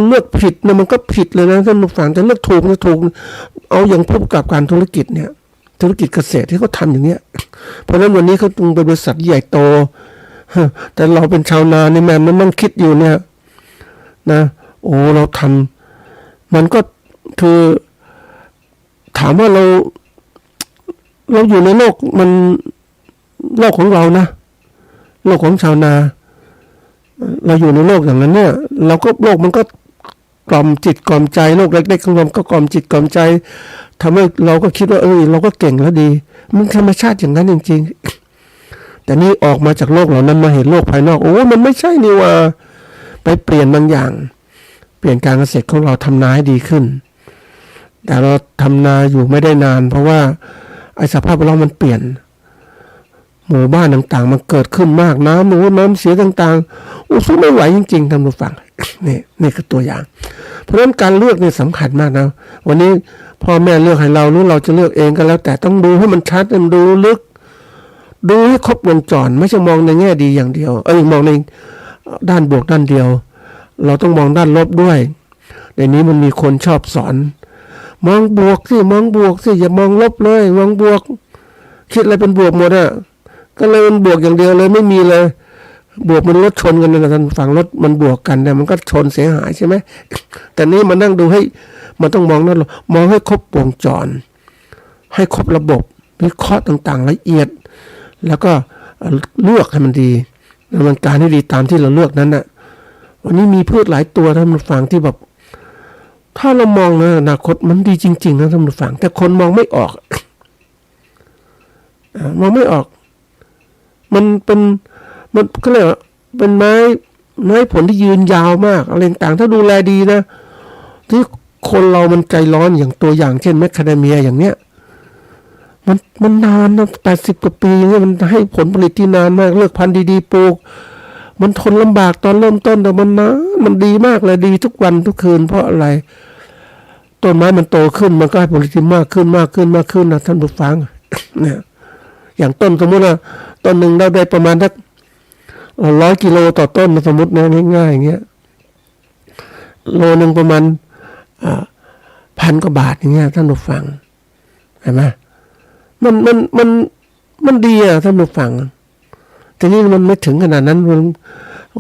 Speaker 3: เลือกผิดนะมันก็ผิดเลยนะท่านผู้ฟังแต่เลือกถูกนะถูกเอาอย่างผู้ประกอบการธุรกิจเนี่ยธุรกิจเกษตรที่เขาทำอย่างเนี้ยเพราะฉะนั้นวันนี้เขาต้องเป็นบริษัทใหญ่โตแต่เราเป็นชาวนานี่แม่มันต้องคิดอยู่เนี่ยนะโอ้เราทำมันก็คือถามว่าเราอยู่ในโลกมันโลกของเรานะโลกของชาวนาเราอยู่ในโลกอย่างนั้นเนี่ยเราก็โลกมันก็กล่อมจิตกล่อมใจโลกเล็กๆของเราก็กล่อมจิตกล่อมใจทำให้เราก็คิดว่าเราก็เก่งแล้วดีมันธรรมชาติอย่างนั้นจริงๆแต่นี่ออกมาจากโลกเหล่านั้นมาเห็นโลกภายนอกมันไม่ใช่นี่ว่าไปเปลี่ยนบางอย่างเปลี่ยนการเกษตรของเราทำนาให้ดีขึ้นแต่เราทำนาอยู่ไม่ได้นานเพราะว่าไอ้สภาพแวดล้อมมันเปลี่ยนหมู่บ้านต่างๆมันเกิดขึ้นมากน้ำเสียต่างๆสู้ไม่ไหวจริงๆท่านผู้ฟัง นี่คือตัวอย่างเพราะฉะนั้นการเลือกนี่สำคัญมากนะวันนี้พ่อแม่เลือกให้เราหรือเราจะเลือกเองก็แล้วแต่ต้องดูให้มันชัดดูลึกดูให้ครบวงจรไม่ใช่มองในแง่ดีอย่างเดียวมองในด้านบวกด้านเดียวเราต้องมองด้านลบด้วยในนี้มันมีคนชอบสอนมองบวกสิอย่ามองลบเลยมองบวกคิดอะไรเป็นบวกหมดอะก็เลยมันบวกอย่างเดียวเลยไม่มีเลยบวกมันรถชนกันนะท่านฝั่งรถมันบวกกันแต่มันก็ชนเสียหายใช่ไหมแต่นี้มันนั่งดูให้มันต้องมองนั่นมองให้ครบวงจรให้ครบระบบวิเคราะห์ต่างๆละเอียดแล้วก็เลือกให้มันดีดำเนินการให้ดีตามที่เราเลือกนั้นน่ะวันนี้มีพืชหลายตัวท่านผู้ฟังที่แบบถ้าเรามองนะอนาคตมันดีจริงๆนะท่านผู้ฟังแต่คนมองไม่ออกมันก็เลยเป็นไม้ผลที่ยืนยาวมากอะไรต่างถ้าดูแลดีนะที่คนเรามันใจร้อนอย่างตัวอย่างเช่นแมคคาเดเมียอย่างเนี้ยมันนานนะ80 กว่าปีอย่างเงี้ยมันให้ผลผลิตที่นานมากเลือกพันธุ์ดีๆปลูกมันทนลำบากตอนเริ่มต้นแต่มันนานมันดีมากเลยดีทุกวันทุกคืนเพราะอะไรต้นไม้มันโตขึ้นมันก็ให้ผลผลิตมากขึ้นนะท่านผู้ฟังเนี่ยอย่างต้นสมมติว่าต้นหนึ่งเราได้ประมาณสัก100 กิโลต่อต้นสมมตินะง่ายๆอย่างเงี้ยโลนึงประมาณ1,000 กว่าบาทอย่างเงี้ยท่านผู้ฟัง ห็นไหมมันดีอะท่านผู้ฟังทีนี้มันไม่ถึงขนาดนั้น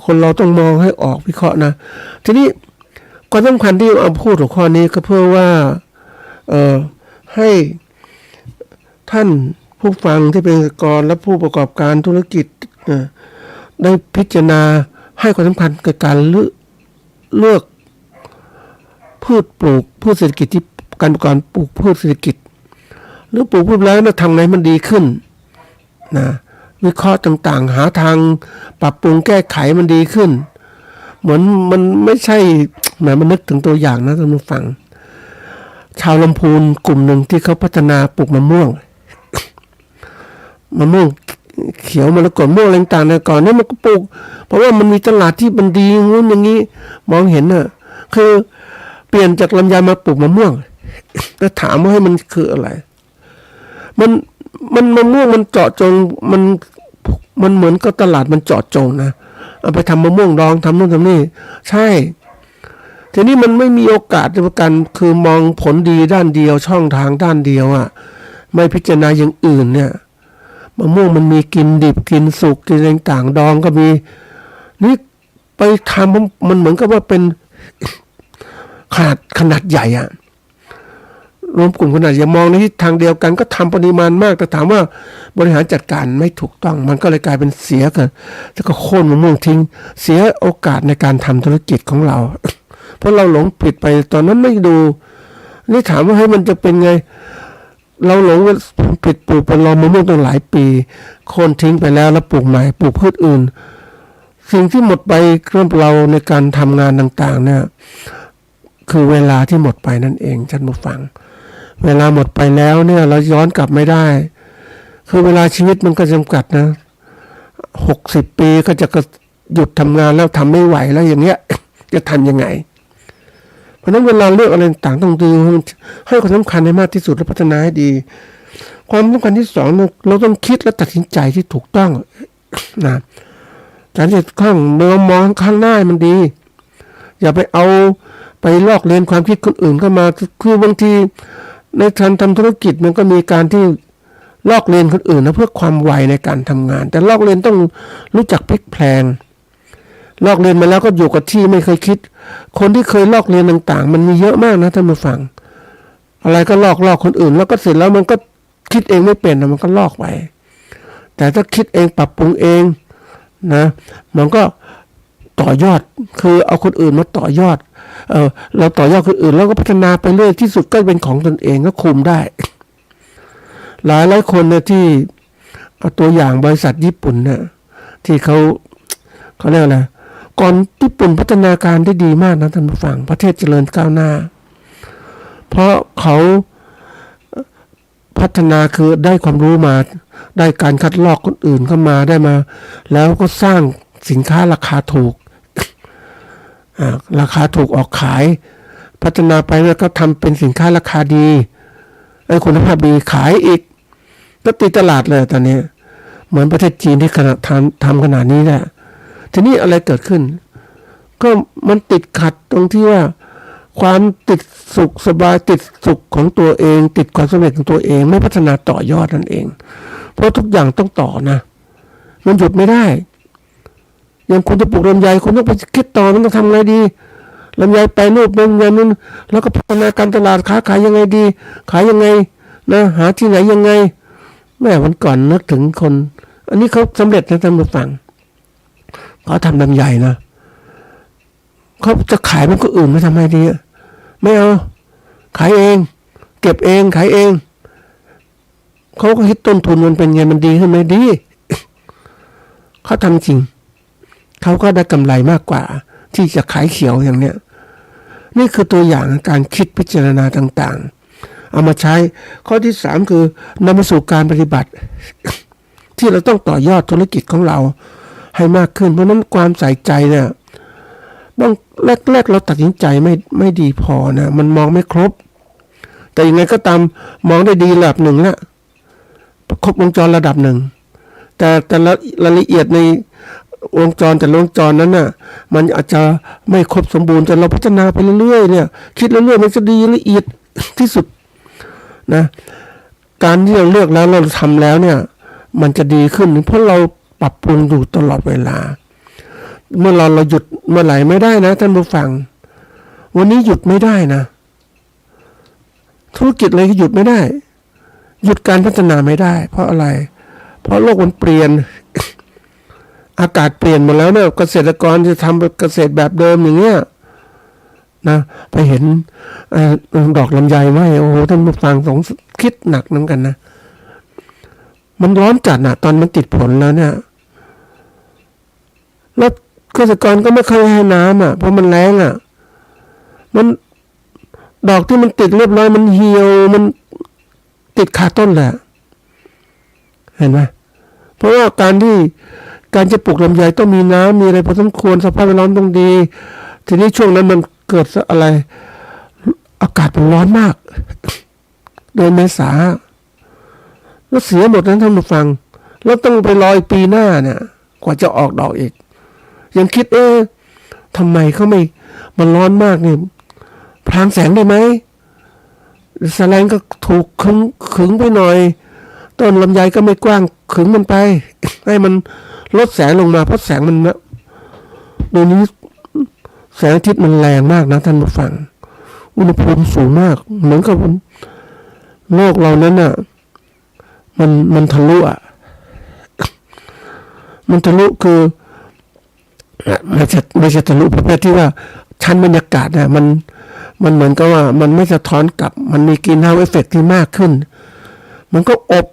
Speaker 3: คนเราต้องมองให้ออกวิเคราะห์นะทีนี้ความสำคัญที่เอาพูดหัวข้อนี้ก็เพื่อว่าให้ท่านผู้ฟังที่เป็นเกษตรกรและผู้ประกอบการธุรกิจได้พิจารณาให้ความสำคัญกับการเลือกพืชปลูกพืชเศรษฐกิจที่การประกอบปลูกพืชเศรษฐกิจหรือปลูกพืชแล้วทางไหนมันดีขึ้นนะวิเคราะห์ต่างๆหาทางปรับปรุงแก้ไขมันดีขึ้นเหมือนมันไม่ใช่แหมมันนึกถึงตัวอย่างนะท่านผู้ฟังชาวลำพูนกลุ่มหนึ่งที่เขาพัฒนาปลูกมะม่วงเขียวมะละกอม่วงอะไรต่างๆในก่อนนี้มันก็ปลูกเพราะว่ามันมีตลาดที่มันดีงู้นอย่างนี้มองเห็นน่ะคือเปลี่ยนจากลำไยมาปลูกมะม่วงแต่ถามว่าให้มันคืออะไรมันมะม่วงมันเจาะจงมันเหมือนกับตลาดมันเจาะจงนะเอาไปทำมะม่วงดองทำนู่นทำนี่ใช่ทีนี้มันไม่มีโอกาสในการคือมองผลดีด้านเดียวช่องทางด้านเดียวอ่ะไม่พิจารณาอย่างอื่นเนี่ยมะม่วงมันมีกินดิบกินสุกกินต่างๆดองก็มีนี่ไปทำมันเหมือนกับว่าเป็นขนาดใหญ่อ่ะรวมกลุ่มขนาดอย่ามองในทิศทางเดียวกันก็ทำปริมาณมากแต่ถามว่าบริหารจัดการไม่ถูกต้องมันก็เลยกลายเป็นเสียกันแล้วก็โค่นมะม่วงทิ้งเสียโอกาสในการทำธุรกิจของเรา เพราะเราหลงผิดไปตอนนั้นไม่ดูนี่ถามว่าให้มันจะเป็นไงเราหลงผิดปลูกเป็นรอมะม่วงตั้งหลายปีโค่นทิ้งไปแล้วปลูกใหม่ปลูกพืชอื่นสิ่งที่หมดไปกับเราในการทำงานต่างๆเนี่ยคือเวลาที่หมดไปนั่นเองท่านผู้ฟังเวลาหมดไปแล้วเนี่ยเราย้อนกลับไม่ได้คือเวลาชีวิตมันก็จำกัดนะ60 ปีก็จะหยุดทำงานแล้วทำไม่ไหวแล้วอย่างเงี้ยจะทำยังไงเพราะนั้นเวลาเลือกอะไรต่างต้องดูให้ความสำคัญให้มากที่สุดและพัฒนาให้ดีความสำคัญที่สองเราต้องคิดและตัดสินใจที่ถูกต้องนะแต่ที่ข้างเรามองข้างหน้ามันดีอย่าไปเอาไปลอกเลียนความคิดคนอื่นเข้ามาคือบางทีในการทำธุรกิจมันก็มีการที่ลอกเลียนคนอื่นนะเพื่อความไวในการทำงานแต่ลอกเลียนต้องรู้จักพลิกแพลงลอกเลียนมาแล้วก็อยู่กับที่ไม่เคยคิดคนที่เคยลอกเลียนต่างๆมันมีเยอะมากนะท่านผู้ฟังอะไรก็ลอกคนอื่นแล้วก็เสร็จแล้วมันก็คิดเองไม่เป็นนะมันก็ลอกไปแต่ถ้าคิดเองปรับปรุงเองนะมันก็ต่อยอดคือเอาคนอื่นมาต่อยอดเราต่อยอดคนอื่นแล้วก็พัฒนาไปเรื่อยที่สุดก็เป็นของตนเองก็คุมได้หลายคนเนี่ยที่เอาตัวอย่างบริษัทญี่ปุ่นเนี่ยที่เขาเรียกอะไรก่อนญี่ปุ่นพัฒนาการได้ดีมากนะท่านผู้ฟังประเทศเจริญก้าวหน้าเพราะเขาพัฒนาคือได้ความรู้มาได้การคัดลอกคนอื่นเข้ามาได้มาแล้วก็สร้างสินค้าราคาถูกออกขายพัฒนาไปแล้วก็ทำเป็นสินค้าราคาดีคุณภาพดีขายอีกก็ตีตลาดเลยตอนนี้เหมือนประเทศจีนที่ขนาดทำขนาดนี้แหละทีนี้อะไรเกิดขึ้นก็มันติดขัดตรงที่ว่าความติดสุขสบายติดสุขของตัวเองติดความสำเร็จของตัวเองไม่พัฒนาต่อยอดนั่นเองเพราะทุกอย่างต้องต่อนะมันหยุดไม่ได้อย่างคุณจะปลูกลำไยคุณต้องไปคิดต่อมันต้องทำไงดีลำไยไปรูปลำไยนู้นแล้วก็พัฒนาการตลาดค้าขายยังไงดีขายยังไงนะหาที่ไหนยังไงแม่วันก่อนนึกถึงคนอันนี้เขาสำเร็จนะท่านผู้ฟังเขาทำลำไยนะเขาจะขายมันก็อื่นไม่ทำไมดีไม่เอาขายเองเก็บเองขายเองเขาก็คิดต้นทุนมันเป็นไงมันดีขึ้นไหมดีเขาทำจริงเขาก็ได้กำไรมากกว่าที่จะขายเขียวอย่างเนี้ยนี่คือตัวอย่างการคิดพิจารณาต่างๆเอามาใช้ข้อที่3คือนำมาสู่การปฏิบัติ ที่เราต้องต่อยอดธุรกิจของเราให้มากขึ้นเพราะนั้นความใส่ใจเนี่ยบางแรกเราตัดสินใจไม่ดีพอนะมันมองไม่ครบแต่ยังไงก็ตามมองได้ดีระดับหนึ่งแล้วครบวงจรระดับหนึ่งแต่ละรายละเอียดในวงจรแต่ละวงจรนั้นน่ะมันอาจจะไม่ครบสมบูรณ์แต่เราพัฒนาไปเรื่อยๆเนี่ยคิดเรื่อยๆมันจะดีละเอียดที่สุดนะ การที่เราเลือกแล้วเราทำแล้วเนี่ยมันจะดีขึ้นเพราะเราปรับปรุงอยู่ตลอดเวลาเมื่อเราหยุดเมื่อไหร่ไม่ได้นะท่านผู้ฟังวันนี้หยุดไม่ได้นะธุรกิจอะไรก็หยุดไม่ได้หยุดการพัฒนาไม่ได้เพราะอะไรเพราะโลกมันเปลี่ยน อากาศเปลี่ยนหมดแล้วเนี่ยเกษตรกรจะทำเกษตรแบบเดิมอย่างเงี้ยนะไปเห็นดอกลำไยไหมโอ้โหท่านผู้ฟังสงคิดหนักนั่นกันนะมันร้อนจัดนะตอนมันติดผลแล้วเนี่ยแล้วเกษตรกรก็ไม่เคยให้น้ำอ่ะเพราะมันแรงอ่ะมันดอกที่มันติดเรียบร้อยมันเหี่ยวมันติดคาต้นแหละเห็นไหมเพราะว่าการจะปลูกลำไยต้องมีน้ำมีอะไรพอสมควรสภาพแวดล้อมต้องดีทีนี้ช่วงนั้นมันเกิดอะไรอากาศมันร้อนมากเดือนเมษาแล้วเสียหมดนั้นท่านผู้ฟังแล้วต้องไปรออีกปีหน้าเนี่ยกว่าจะออกดอกอีกยังคิดทำไมเขาไม่มันร้อนมากนี่พรางแสงได้ไหมแสลงก็ถูกขึงไปหน่อยต้นลำไยก็ไม่กว้างขึงมันไปให้มันลดแสงลงมาเพราะแสงมันโดยนี้แสงอาทิตย์มันแรงมากนะท่านผู้ฟังอุณหภูมิสูงมากเหมือนกับโลกเรานั้นน่ะมันทะลุอ่ะมันทะลุคือไม่ใช่ทะลุประเภทที่ว่าชั้นบรรยากาศเนี่ยมันเหมือนกับว่ามันไม่สะท้อนกลับมันมีกรีนเฮาส์เอฟเฟกต์ที่มากขึ้นมันก็อบ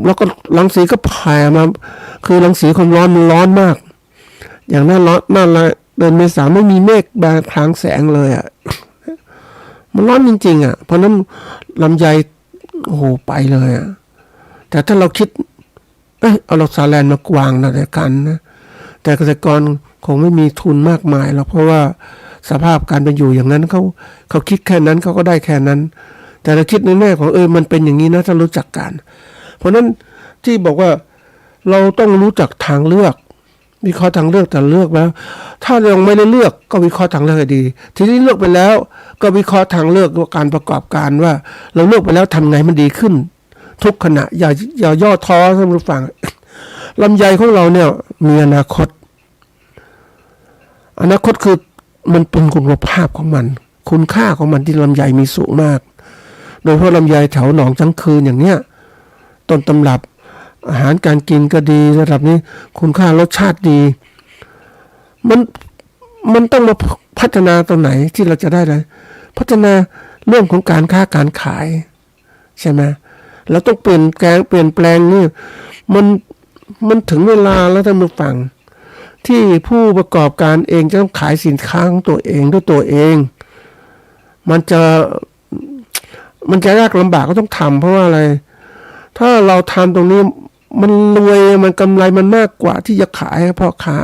Speaker 3: แล้วก็รังสีก็ผ่านมาคือรังสีความร้อนมันร้อนมากอย่างนั้นเดือนเมษาไม่มีเมฆบางคลางแสงเลยอ่ะมันร้อนจริงๆอ่ะเพราะนั้นลำไยโอ้โหไปเลยอ่ะแต่ถ้าเราคิดเอาเราซาแลนมากวางนะแต่กันนะแต่เกษตรกรคงไม่มีทุนมากมายหรอกเพราะว่าสภาพการเป็นอยู่อย่างนั้นเขาคิดแค่นั้นเขาก็ได้แค่นั้นแต่เราคิดในแง่ของมันเป็นอย่างนี้นะถ้ารู้จักกันเพราะนั้นที่บอกว่าเราต้องรู้จักทางเลือกวิเคราะห์ทางเลือกแต่เลือกแล้วถ้าเรายังไม่ได้เลือกก็วิเคราะห์ทางเลือกให้ดีทีนี้เลือกไปแล้วก็วิเคราะห์ทางเลือกว่าการประกอบการว่าเราเลือกไปแล้วทำไงมันดีขึ้นทุกขณะอย่าย่อท้อท่านผู้ฟังลำไยของเราเนี่ยมีอนาคตคือมันเป็นคุณภาพของมันคุณค่าของมันที่ลำไยมีสูงมากโดยเฉพาะลำไยแถวหนองจังคืนอย่างเนี้ยต้นตำรับอาหารการกินก็ดีระดับนี้คุณค่ารสชาติดีมันต้องมาพัฒนาตรงไหนที่เราจะได้เลยพัฒนาเรื่องของการค้าการขายใช่ไหมเราต้องเปลี่ยนแปลงนี่มันถึงเวลาแล้วท่านผู้ฟังที่ผู้ประกอบการเองจะต้องขายสินค้าของตัวเองด้วยตัวเองมันจะยากลำบากก็ต้องทำเพราะว่าอะไรถ้าเราทำตรงนี้มันรวยมันกำไรมันมากกว่าที่จะขายให้พ่อค้า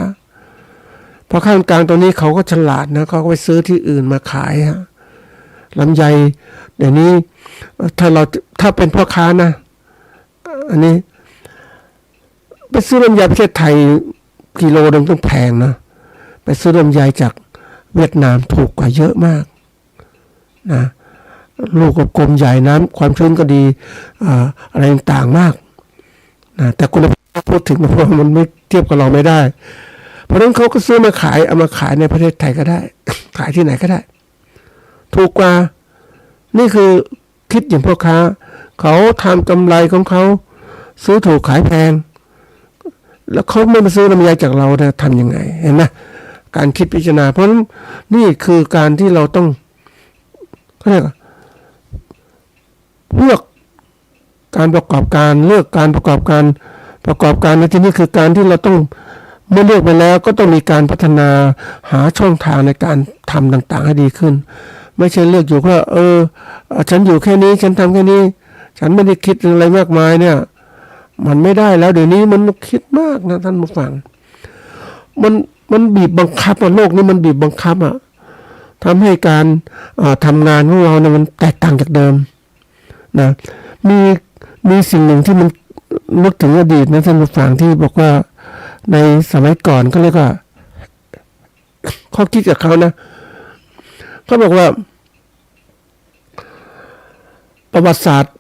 Speaker 3: กลางตัวนี้เขาก็ฉลาดนะเขาก็ไปซื้อที่อื่นมาขายฮะลำไยเดี๋ยวนี้ถ้าเป็นพ่อค้านะอันนี้ไปซื้อลำไยประเทศไทยกิโลนึงต้องแพงนะไปซื้อลำไยจากเวียดนามถูกกว่าเยอะมากนะลูกกลมใหญ่น้ำความชื้นก็ดีอะไรต่างๆมากนะแต่คุณภาพพูดถึงเพราะมันไม่เทียบกับเราไม่ได้เพราะฉะนั้นเขาก็ซื้อมาขายเอามาขายในประเทศไทยก็ได้ ขายที่ไหนก็ได้ถูกกว่านี่คือคิดอย่างพ่อค้าเขาทำกำไรของเขาซื้อถูกขายแพงแล้วเขาไม่มาซื้อลำไยจากเราเนี่ยทำยังไงเห็นไหมการคิดพิจารณาเพราะฉะนั้นนี่คือการที่เราต้องเขาเรียกเลือกการประกอบการเลือกการประกอบการในที่นี้คือการที่เราต้องเมื่อเลือกไปแล้วก็ต้องมีการพัฒนาหาช่องทางในการทำต่างๆให้ดีขึ้นไม่ใช่เลือกอยู่ว่าฉันอยู่แค่นี้ฉันทำแค่นี้ฉันไม่ได้คิดอะไรมากมายเนี่ยมันไม่ได้แล้วเดี๋ยวนี้มันคิดมากนะท่านผู้ฟังมันบีบบังคับโลกนี้มันบีบบังคับทำให้การทำงานของเราเนี่ยมันแตกต่างจากเดิมนะมีสิ่งหนึ่งที่มันนึกถึงอดีตนะท่านผู้ฟังที่บอกว่าในสมัยก่อนก็เรียกว่าข้อคิดกับเขานะเขาบอกว่าประวัติศาสตร์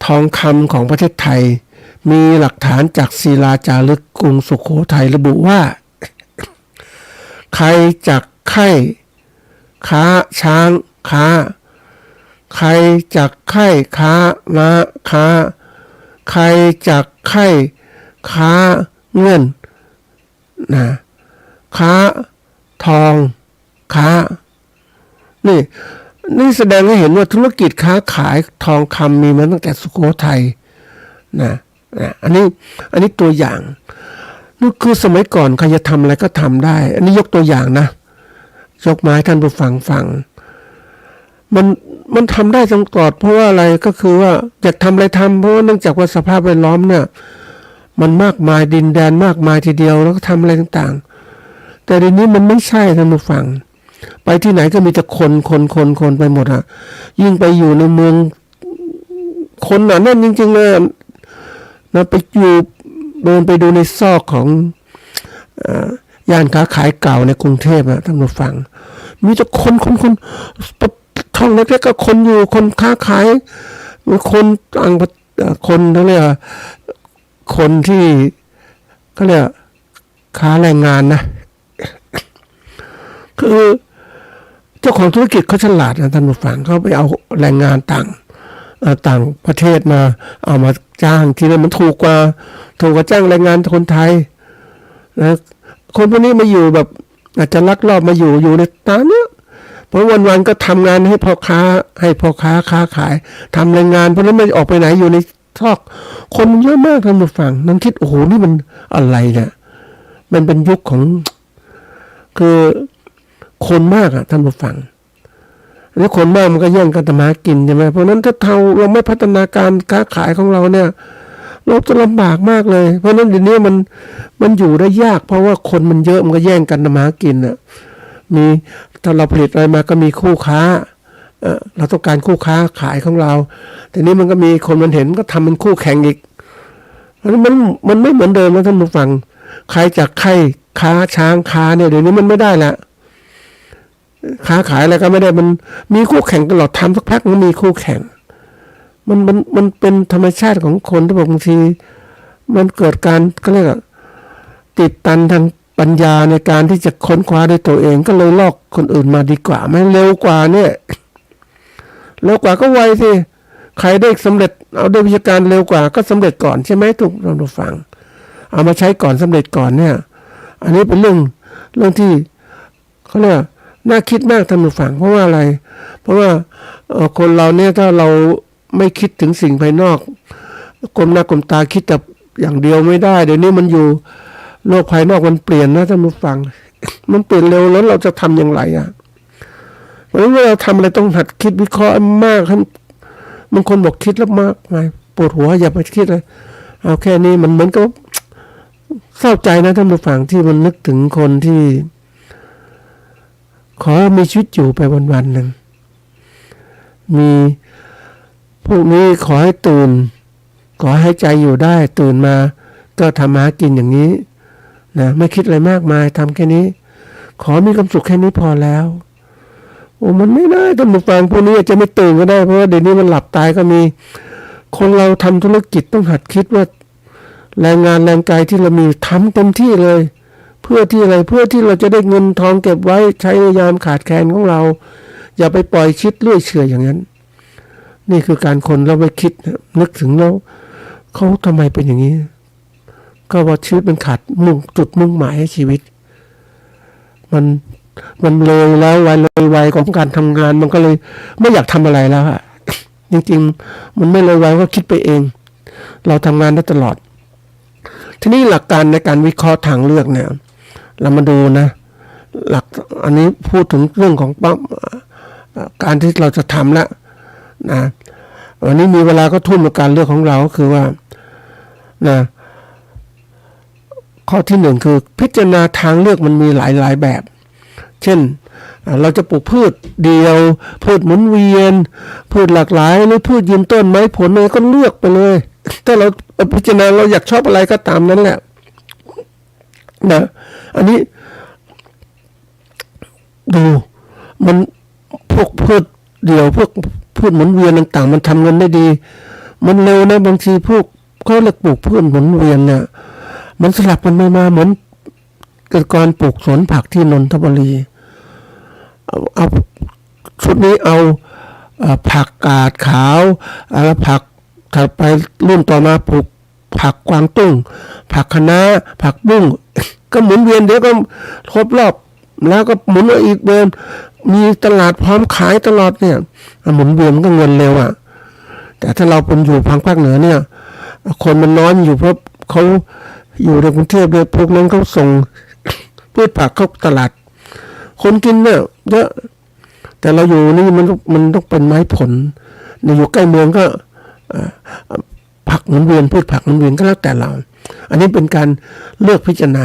Speaker 3: ท องคำของประเทศไทยมีหลักฐานจากศิลาจารึกกรุงสุโขทัยระบุว่า ใครจักไข่ค้าช้างค้าใครจักไข่ค้าม้าค้าใครจักไข่ค้าเงินนะค้าทองค้านี่แสดงให้เห็นว่าธุรกิจค้าขายทองคำมีมาตั้งแต่สุโขทัยนะอันนี้ตัวอย่างนี่คือสมัยก่อนใครจะทำอะไรก็ทำได้อันนี้ยกตัวอย่างนะยกมาให้ท่านผู้ฟังมันทำได้ตลอดเพราะว่าอะไรก็คือว่าอยากทำอะไรทำเพราะว่าเนื่องจากว่าสภาพแวดล้อมเนี่ยมันมากมายดินแดนมากมายทีเดียวแล้วก็ทำอะไรต่างๆแต่เดี๋ยวนี้มันไม่ใช่ท่านผู้ฟังไปที่ไหนก็มีแต่คนไปหมดอะยิ่งไปอยู่ในเมืองคนหนาแน่นจริงๆเลยนะไปอยู่เดินไปดูในซอกของย่านค้าขายเก่าในกรุงเทพอะท่านผู้ฟังมีแต่คนท่องเล็กๆก็คนอยู่คนค้าขายคนต่างคนเขาเรียกคนที่เขาเรียกค้าแรงงานนะคือเจ้าของธุรกิจเขาฉลาดนะท่านผู้ฟังเขาไปเอาแรงงานต่างประเทศมาเอามาจ้างทีนั้นมันถูกกว่าจ้างแรงงานคนไทยนะคนพวกนี้มาอยู่แบบอาจจะลักลอบมาอยู่ในตาเนี้ยเพราะวันๆก็ทำงานให้พ่อค้าค้าขายทำแรงงานเพราะนั้นไม่ออกไปไหนอยู่ในซอกคนเยอะมากท่านผู้ฟังนั่งคิดโอ้โหนี่มันอะไรเนี่ยมันเป็นยุคของคือคนมากอะท่านผู้ฟังแล้วคนมากมันก็แย่งกันทำมากินใช่ไหมเพราะนั้นถ้าเราไม่พัฒนาการค้าขายของเราเนี่ยเราจะลำบากมากเลยเพราะนั้นเดี๋ยวนี้มันอยู่ได้ยากเพราะว่าคนมันเยอะมันก็แย่งกันทำมากินอะมีถ้าเราผลิตอะไรมาก็มีคู่ค้าเราต้องการคู่ค้าขายของเราแต่นี้มันก็มีคนมันเห็นก็ทำเป็นคู่แข่งอีกเพราะนั้นมันไม่เหมือนเดิมนะท่านผู้ฟังใครจากใครค้าช้างค้าเนี่ยเดี๋ยวนี้มันไม่ได้ละค้าขายอะไรก็ไม่ได้มันมีคู่แข่งตลอดทำสักพักมันมีคู่แข่งมันเป็นธรรมชาติของคนที่บางทีมันเกิดการก็เรียกติดตันทางปัญญาในการที่จะค้นคว้าด้วยตัวเองก็เลยลอกคนอื่นมาดีกว่าไม่เร็วกว่าเนี่ยเร็วกว่าก็ไวสิใครได้สำเร็จเอาด้วยวิธีการเร็วกว่าก็สำเร็จก่อนใช่ไหมทุกท่านผู้ฟังเอามาใช้ก่อนสำเร็จก่อนเนี่ยอันนี้เป็นเรื่องที่เขาเรียกน่าคิดมากท่านผู้ฟังเพราะว่าอะไรเพราะว่าคนเราเนี่ยถ้าเราไม่คิดถึงสิ่งภายนอกกลมหน้ากลมตาคิดแต่อย่างเดียวไม่ได้เดี๋ยวนี้มันอยู่โลกภายนอกมันเปลี่ยนนะท่านผู้ฟังมันเปลี่ยนเร็วแล้วเราจะทำอย่างไรอ่ะเพราะฉะนั้นเมื่อเราทำอะไรต้องหัดคิดวิเคราะห์มากครับบางคนบอกคิดแล้วมากไงปวดหัวอย่าไปคิดเลยเอาแค่นี้มันเหมือนกับเศร้าใจนะท่านผู้ฟังที่มันนึกถึงคนที่ขอมีชีวิตอยู่ไปวันๆหนึ่งมีพวกนี้ขอให้ตื่นขอให้ใจอยู่ได้ตื่นมาก็ทำมากินอย่างนี้นะไม่คิดอะไรมากมายทำแค่นี้ขอมีความสุขแค่นี้พอแล้วโอ้มันไม่ได้ท่านผู้ฟังพวกนี้อาจจะไม่ตื่นก็ได้เพราะว่าเดี๋ยวนี้มันหลับตายก็มีคนเราทำธุรกิจต้องหัดคิดว่าแรงงานแรงกายที่เรามีทำเต็มที่เลยเพื่อที่อะไรเพื่อที่เราจะได้เงินทองเก็บไว้ใช้ในยามขาดแคลนของเราอย่าไปปล่อยคิดเลื่อยเฉื่อยอย่างนั้นนี่คือการคนเราไปคิดนึกถึงแล้วเขาทำไมเป็นอย่างนี้ก็ว่าชีวิตมันขาดจุดมุ่งหมายให้ชีวิตมันเลยแล้ววัยของการทำงานมันก็เลยไม่อยากทำอะไรแล้วอะจริงๆมันไม่เลยวัยก็คิดไปเองเราทำงานได้ตลอดทีนี้หลักการในการวิเคราะห์ทางเลือกเนี่ยเรามาดูนะหลักอันนี้พูดถึงเรื่องของการที่เราจะทำแล้วนะวันนี้มีเวลาก็ทุ่มกับการเลือกของเราก็คือว่านะข้อที่หนึ่งคือพิจารณาทางเลือกมันมีหลายแบบเช่นเราจะปลูกพืชเดียวพืชหมุนเวียนพืชหลากหลายหรือพืชยืนต้นไม้ผลอะไรก็เลือกไปเลยถ้าเราพิจารณาเราอยากชอบอะไรก็ตามนั้นแหละนะอันนี้ดูมันพวกพืชเดียวพวกพืชหมุนเวียนต่างๆมันทำเงินได้ดี มันเร็วนะบางทีพวกเขาเรียกปลูกพืชหมุนเวียนเนี่ยมันสลับกันไปมาเหมือนเกิดการปลูกสวนผักที่นนทบุรีเอาชุดนี้เอาผักกาดขาวแล้วผักถัดไปรุ่นต่อมาปลูกผักกวางตุ้งผักคะน้าผักบุ้งก็หมุนเวียนเดี๋ยวก็ครบรอบแล้วก็หมุนอีกเดินมีตลาดพร้อมขายตลอดเนี่ยหมุนเวียนก็เงินเร็วอ่ะแต่ถ้าเราเป็นอยู่ภาคเหนือเนี่ยคนมันน้อยอยู่เพราะเขาอยู่ในกรุงเทพเลยพวกนั้นเขาส่งพืชผักเข้าตลาดคนกินเนี่ยเยอะแต่เราอยู่นี่มันต้องเป็นไม้ผลในอยู่ใกล้เมืองก็ผักหมุนเวียนพืชผักหมุนเวียนก็แล้วแต่เราอันนี้เป็นการเลือกพิจารณา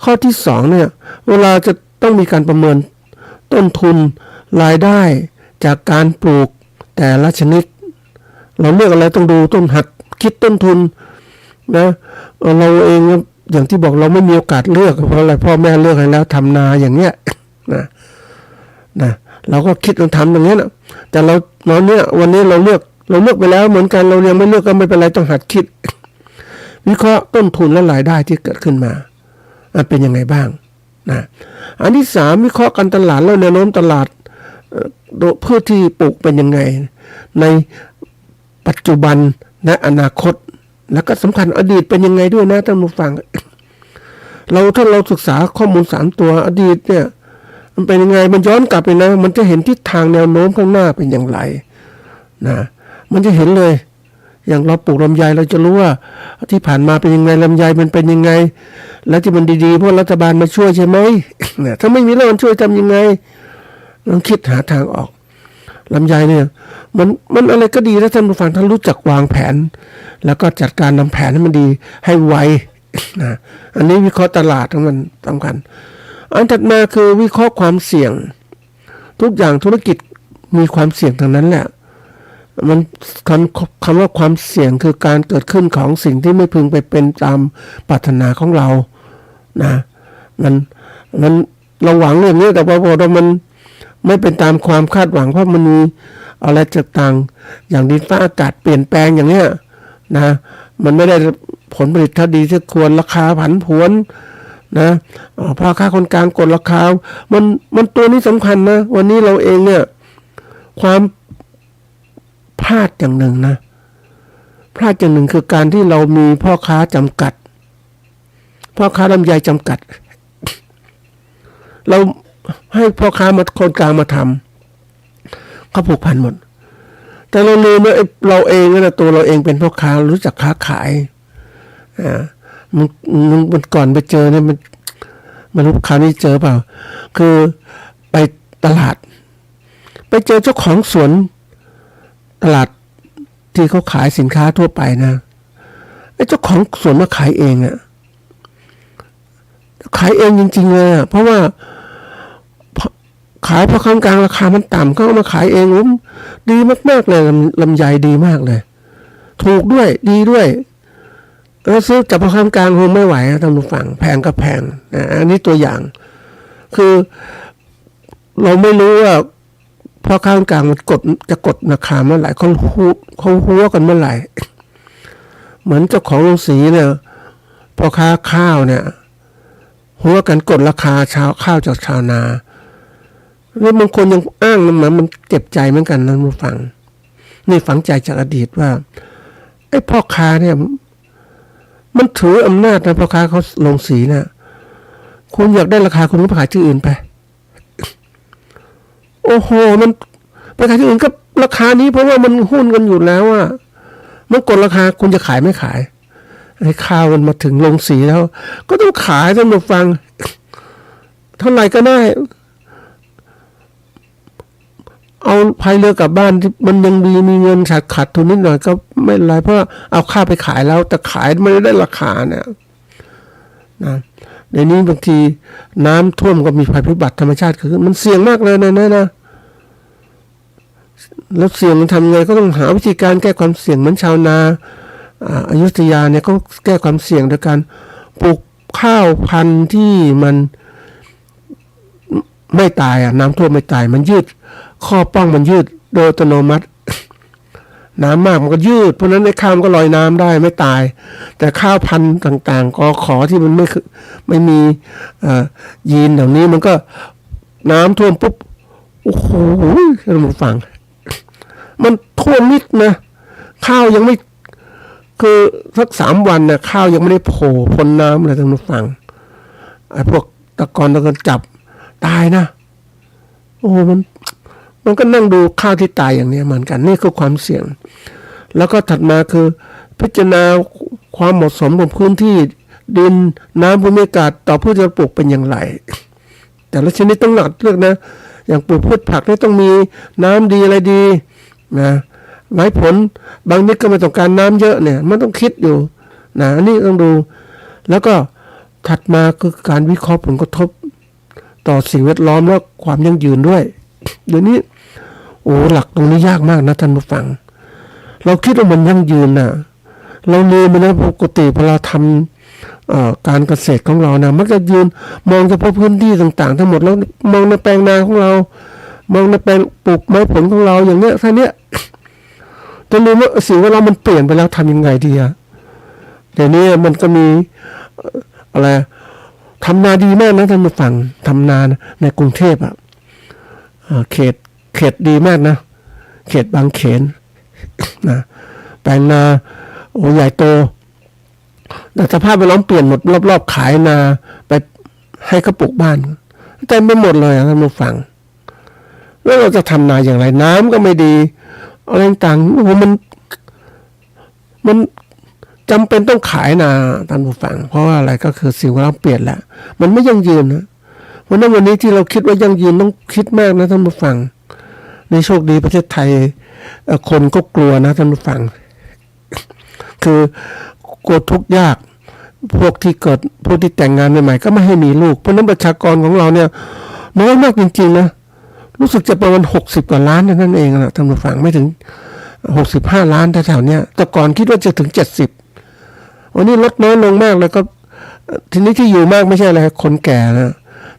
Speaker 3: ข้อที่สองเนี่ยเวลาจะต้องมีการประเมินต้นทุนรายได้จากการปลูกแต่ละชนิดเราเลือกอะไรต้องดูต้นหัดคิดต้นทุนนะเราเองอย่างที่บอกเราไม่มีโอกาสเลือกเพราะอะไรพ่อแม่เลือกให้แล้วทำนาอย่างเงี้ยนะเราก็คิดเราทำอย่างเงี้ยนะแต่เราเนี่ยวันนี้เราเลือกไปแล้วเหมือนกันเรายังไม่เลือกก็ไม่เป็นไรต้องหัดคิดวิเคราะห์ต้นทุนและรายได้ที่เกิดขึ้นมาเป็นยังไงบ้างนะอันที่สามวิเคราะห์การตลาดแล้วแนวโน้มตลาดพืชที่ปลูกเป็นยังไงในปัจจุบันและอนาคตแล้วก็สำคัญอดีตเป็นยังไงด้วยนะท่านผู้ฟังถ้าเราศึกษาข้อมูล3ตัวอดีตเนี่ยมันเป็นยังไงมันย้อนกลับไปนะมันจะเห็นทิศทางแนวโน้มข้างหน้าเป็นอย่างไรนะมันจะเห็นเลยอย่างเราปลูกลำไยเราจะรู้ว่าที่ผ่านมาเป็นยังไงลำไยมันเป็นยังไงแล้วที่มันดีๆเพราะรัฐบาลมาช่วยใช่ไหมเนี่ยถ้าไม่มีแล้วมันช่วยทำยังไงต้องคิดหาทางออกลำไยเนี่ยมันอะไรก็ดีถ้าท่านผู้ฟังท่านรู้จักวางแผนแล้วก็จัดการนำแผนให้มันดีให้ไวนะอันนี้วิเคราะห์ตลาดมันสำคัญอันถัดมาคือวิเคราะห์ความเสี่ยงทุกอย่างธุรกิจมีความเสี่ยงทั้งนั้นแหละมันคำว่าความเสี่ยงคือการเกิดขึ้นของสิ่งที่ไม่พึงไปเป็นตามปรารถนาของเรานะมันเราหวังอย่างนี้แต่พอเรามันไม่เป็นตามความคาดหวังเพราะมันมีอะไรต่างอย่างดินฟ้าอากาศเปลี่ยนแปลงอย่างเนี้ยนะมันไม่ได้ผลผลิตที่ดีที่ควรราคาผันผวนนะพ่อค้าคนกลางกดราคามันตัวนี้สำคัญนะวันนี้เราเองเนี่ยความพลาดอย่างหนึ่งนะพลาดอย่างหนึ่งคือการที่เรามีพ่อค้าจำกัดพ่อค้าลำไยจำกัดเราให้พ่อค้ามาคนกลางมาทำเขาผูกพันหมดแต่เราลืมว่าเราเองนะตัวเราเองเป็นพ่อค้ารู้จักค้าขายมันก่อนไปเจอเนี่ยมันรู้คราวนี้เจอเปล่าคือไปตลาดไปเจอเจ้าของสวนตลาดที่เขาขายสินค้าทั่วไปนะไอ้เจ้าของสวนมาขายเองอะขายเองจริงๆเลยอะเพราะว่าขายเพราะข้างกลางราคามันต่ำก็มาขายเองดีมากๆเลยลำไยดีมากเลยถูกด้วยดีด้วยแล้วซื้อจากพ่อค้ากลางคงไม่ไหวนะท่านผู้ฟังแพงก็แพงนะอันนี้ตัวอย่างคือเราไม่รู้ว่าพ่อค้ากลางมันจะกดราคาเมื่อไหร่เขาหัวกันเมื่อไหร่เหมือนเจ้าของโรงสีเนี่ยพ่อค้าข้าวเนี่ยหัวกันกดราคาข้าวจากชาวนาแล้วบางคนยังอ้างมันเจ็บใจเหมือนกันนะท่านผู้ฟังนี่ฝังใจจากอดีตว่าไอ้พ่อค้าเนี่ยมันถืออำนาจนะพ่อค้าเขาลงสีนะคุณอยากได้ราคาคุณก็ไปขายที่อื่นไปโอ้โหมันไปขายที่อื่นก็ราคานี้เพราะว่ามันหุ้นกันอยู่แล้วอ่ะมันกดราคาคุณจะขายไม่ขายไอ้ข้าวมันมาถึงลงสีแล้วก็ต้องขายท่านผู้ฟังเท่าไหร่ก็ได้เอาพายเรือกลับบ้านที่มันยังมีเงินขาดทุนนิดหน่อยก็ไม่เป็นไรเพราะเอาข้าวไปขายแล้วแต่ขายไม่ได้ราคาเนี่ยนะเดี๋ยวนี้บางทีน้ำท่วมก็มีภัยพิบัติธรรมชาติคือมันเสี่ยงมากเลยนะแล้วเสี่ยงมันทำไงก็ต้องหาวิธีการแก้ความเสี่ยงเหมือนชาวนาอยุธยาเนี่ยก็แก้ความเสี่ยงโดยการปลูกข้าวพันธุ์ที่มันไม่ตายน้ำท่วมไม่ตายมันยืดข้อป้องมันยืดโดยอัตโนมัติ น้ำมากมันก็ยืดเพราะนั้นในข้าวมันก็ลอยน้ำได้ไม่ตายแต่ข้าวพันธุ์ต่างๆกอขอที่มันไม่มียีนเหล่านี้มันก็น้ำท่วมปุ๊บโอ้โหท่านผู้ฟังมันท่วมมิดนะข้าวยังไม่คือสัก3 วันนะข้าวยังไม่ได้โผล่พ้นน้ำเลยท่านผู้ฟังไอ้พวกตะกอนจับตายนะโอ้มันก็นั่งดูข้าวที่ตายอย่างนี้เหมือนกันนี่คือความเสี่ยงแล้วก็ถัดมาคือพิจารณาความเหมาะสมของพื้นที่ดินน้ำภูมิอากาศต่อพืชจะปลูกเป็นอย่างไรแต่ละชนิดต้องหลักเลือกนะอย่างปลูกพืชผักนี่ต้องมีน้ำดีอะไรดีนะไม้ผลบางนิดก็ไม่ต้องการน้ำเยอะเนี่ยมันต้องคิดอยู่นะอันนี้ต้องดูแล้วก็ถัดมาคือการวิเคราะห์ผลกระทบต่อสิ่งแวดล้อมและความยั่งยืนด้วยเดี๋ยวนี้โอ้หลักตรงนี้ยากมากนะท่านผู้ฟังเราคิดว่ามันยั่งยืนนะเราลืมไปนะปกติพอเราทำการเกษตรของเรานะมักจะยืนมองเฉพาะพื้นที่ต่างๆทั้งหมดแล้วมองในแปลงนาของเรามองในแปลงปลูกไม้ผลของเราอย่างเนี้ยแค่เนี้ยจะรู้ว่าสิ่งแวดล้อมมันเปลี่ยนไปแล้วทำยังไงดีอะเดี๋ยวนี้มันก็มีอะไรทำนาดีมากนะท่านผู้ฟังทำนาในกรุงเทพอะเขตดีมากนะเขตบางเขนนะแปลงนาโอ้ใหญ่โตแต่สภาพแวดล้อมเปลี่ยนหมดรอบๆขายนาไปให้เขาปลูกบ้านเต็มไปหมดเลยท่านผู้ฟังแล้วเราจะทำนาอย่างไรน้ำก็ไม่ดีอะไรต่างๆโอ้มันจำเป็นต้องขายนาท่านผู้ฟังเพราะว่าอะไรก็คือสิ่งแวดล้อมเปลี่ยนแล้วมันไม่ยั่งยืนนะเพราะนั้นวันนี้ที่เราคิดว่ายั่งยืนต้องคิดมากนะท่านผู้ฟังในโชคดีประเทศไทยคนก็กลัวนะท่านผู้ฟังคือกลัวทุกข์ยากพวกที่แต่งงานใหม่ๆก็ไม่ให้มีลูกเพราะนั้นประชากรของเราเนี่ยน้อยมากจริงๆนะรู้สึกจะประมาณ60 กว่าล้านนั่นเองนะท่านผู้ฟังไม่ถึง65 ล้านแถวๆเนี้ยแต่ก่อนคิดว่าจะถึง70วันนี้ลดน้อยลงมากเลยก็ทีนี้ที่อยู่มากไม่ใช่อะไรคนแก่นะ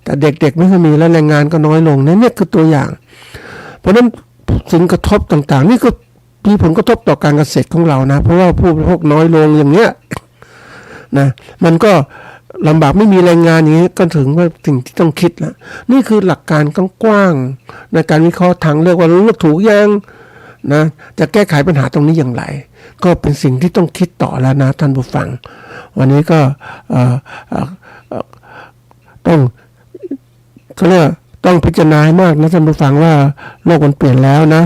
Speaker 3: แต่เด็กๆไม่ค่อยมีแล้วแรงงานก็น้อยลงนี่คือตัวอย่างเพราะนั้นสิ่งกระทบต่างๆนี่ก็มีผลกระทบต่อการเกษตรของเรานะเพราะว่าผู้บริโภคน้อยลงอย่างเนี้ยนะมันก็ลำบากไม่มีแรงงานอย่างนี้ก็ถึงว่าสิ่งที่ต้องคิดแล้วนี่คือหลักการกว้างๆในการวิเคราะห์ทางเลือกว่ารู้ถูกยังนะจะแก้ไขปัญหาตรงนี้อย่างไรก็เป็นสิ่งที่ต้องคิดต่อแล้วนะท่านผู้ฟังวันนี้ก็ต้องเขาเรียกต้องพิจารณาให้มากนะท่านผู้ฟังว่าโลกมันเปลี่ยนแล้วนะ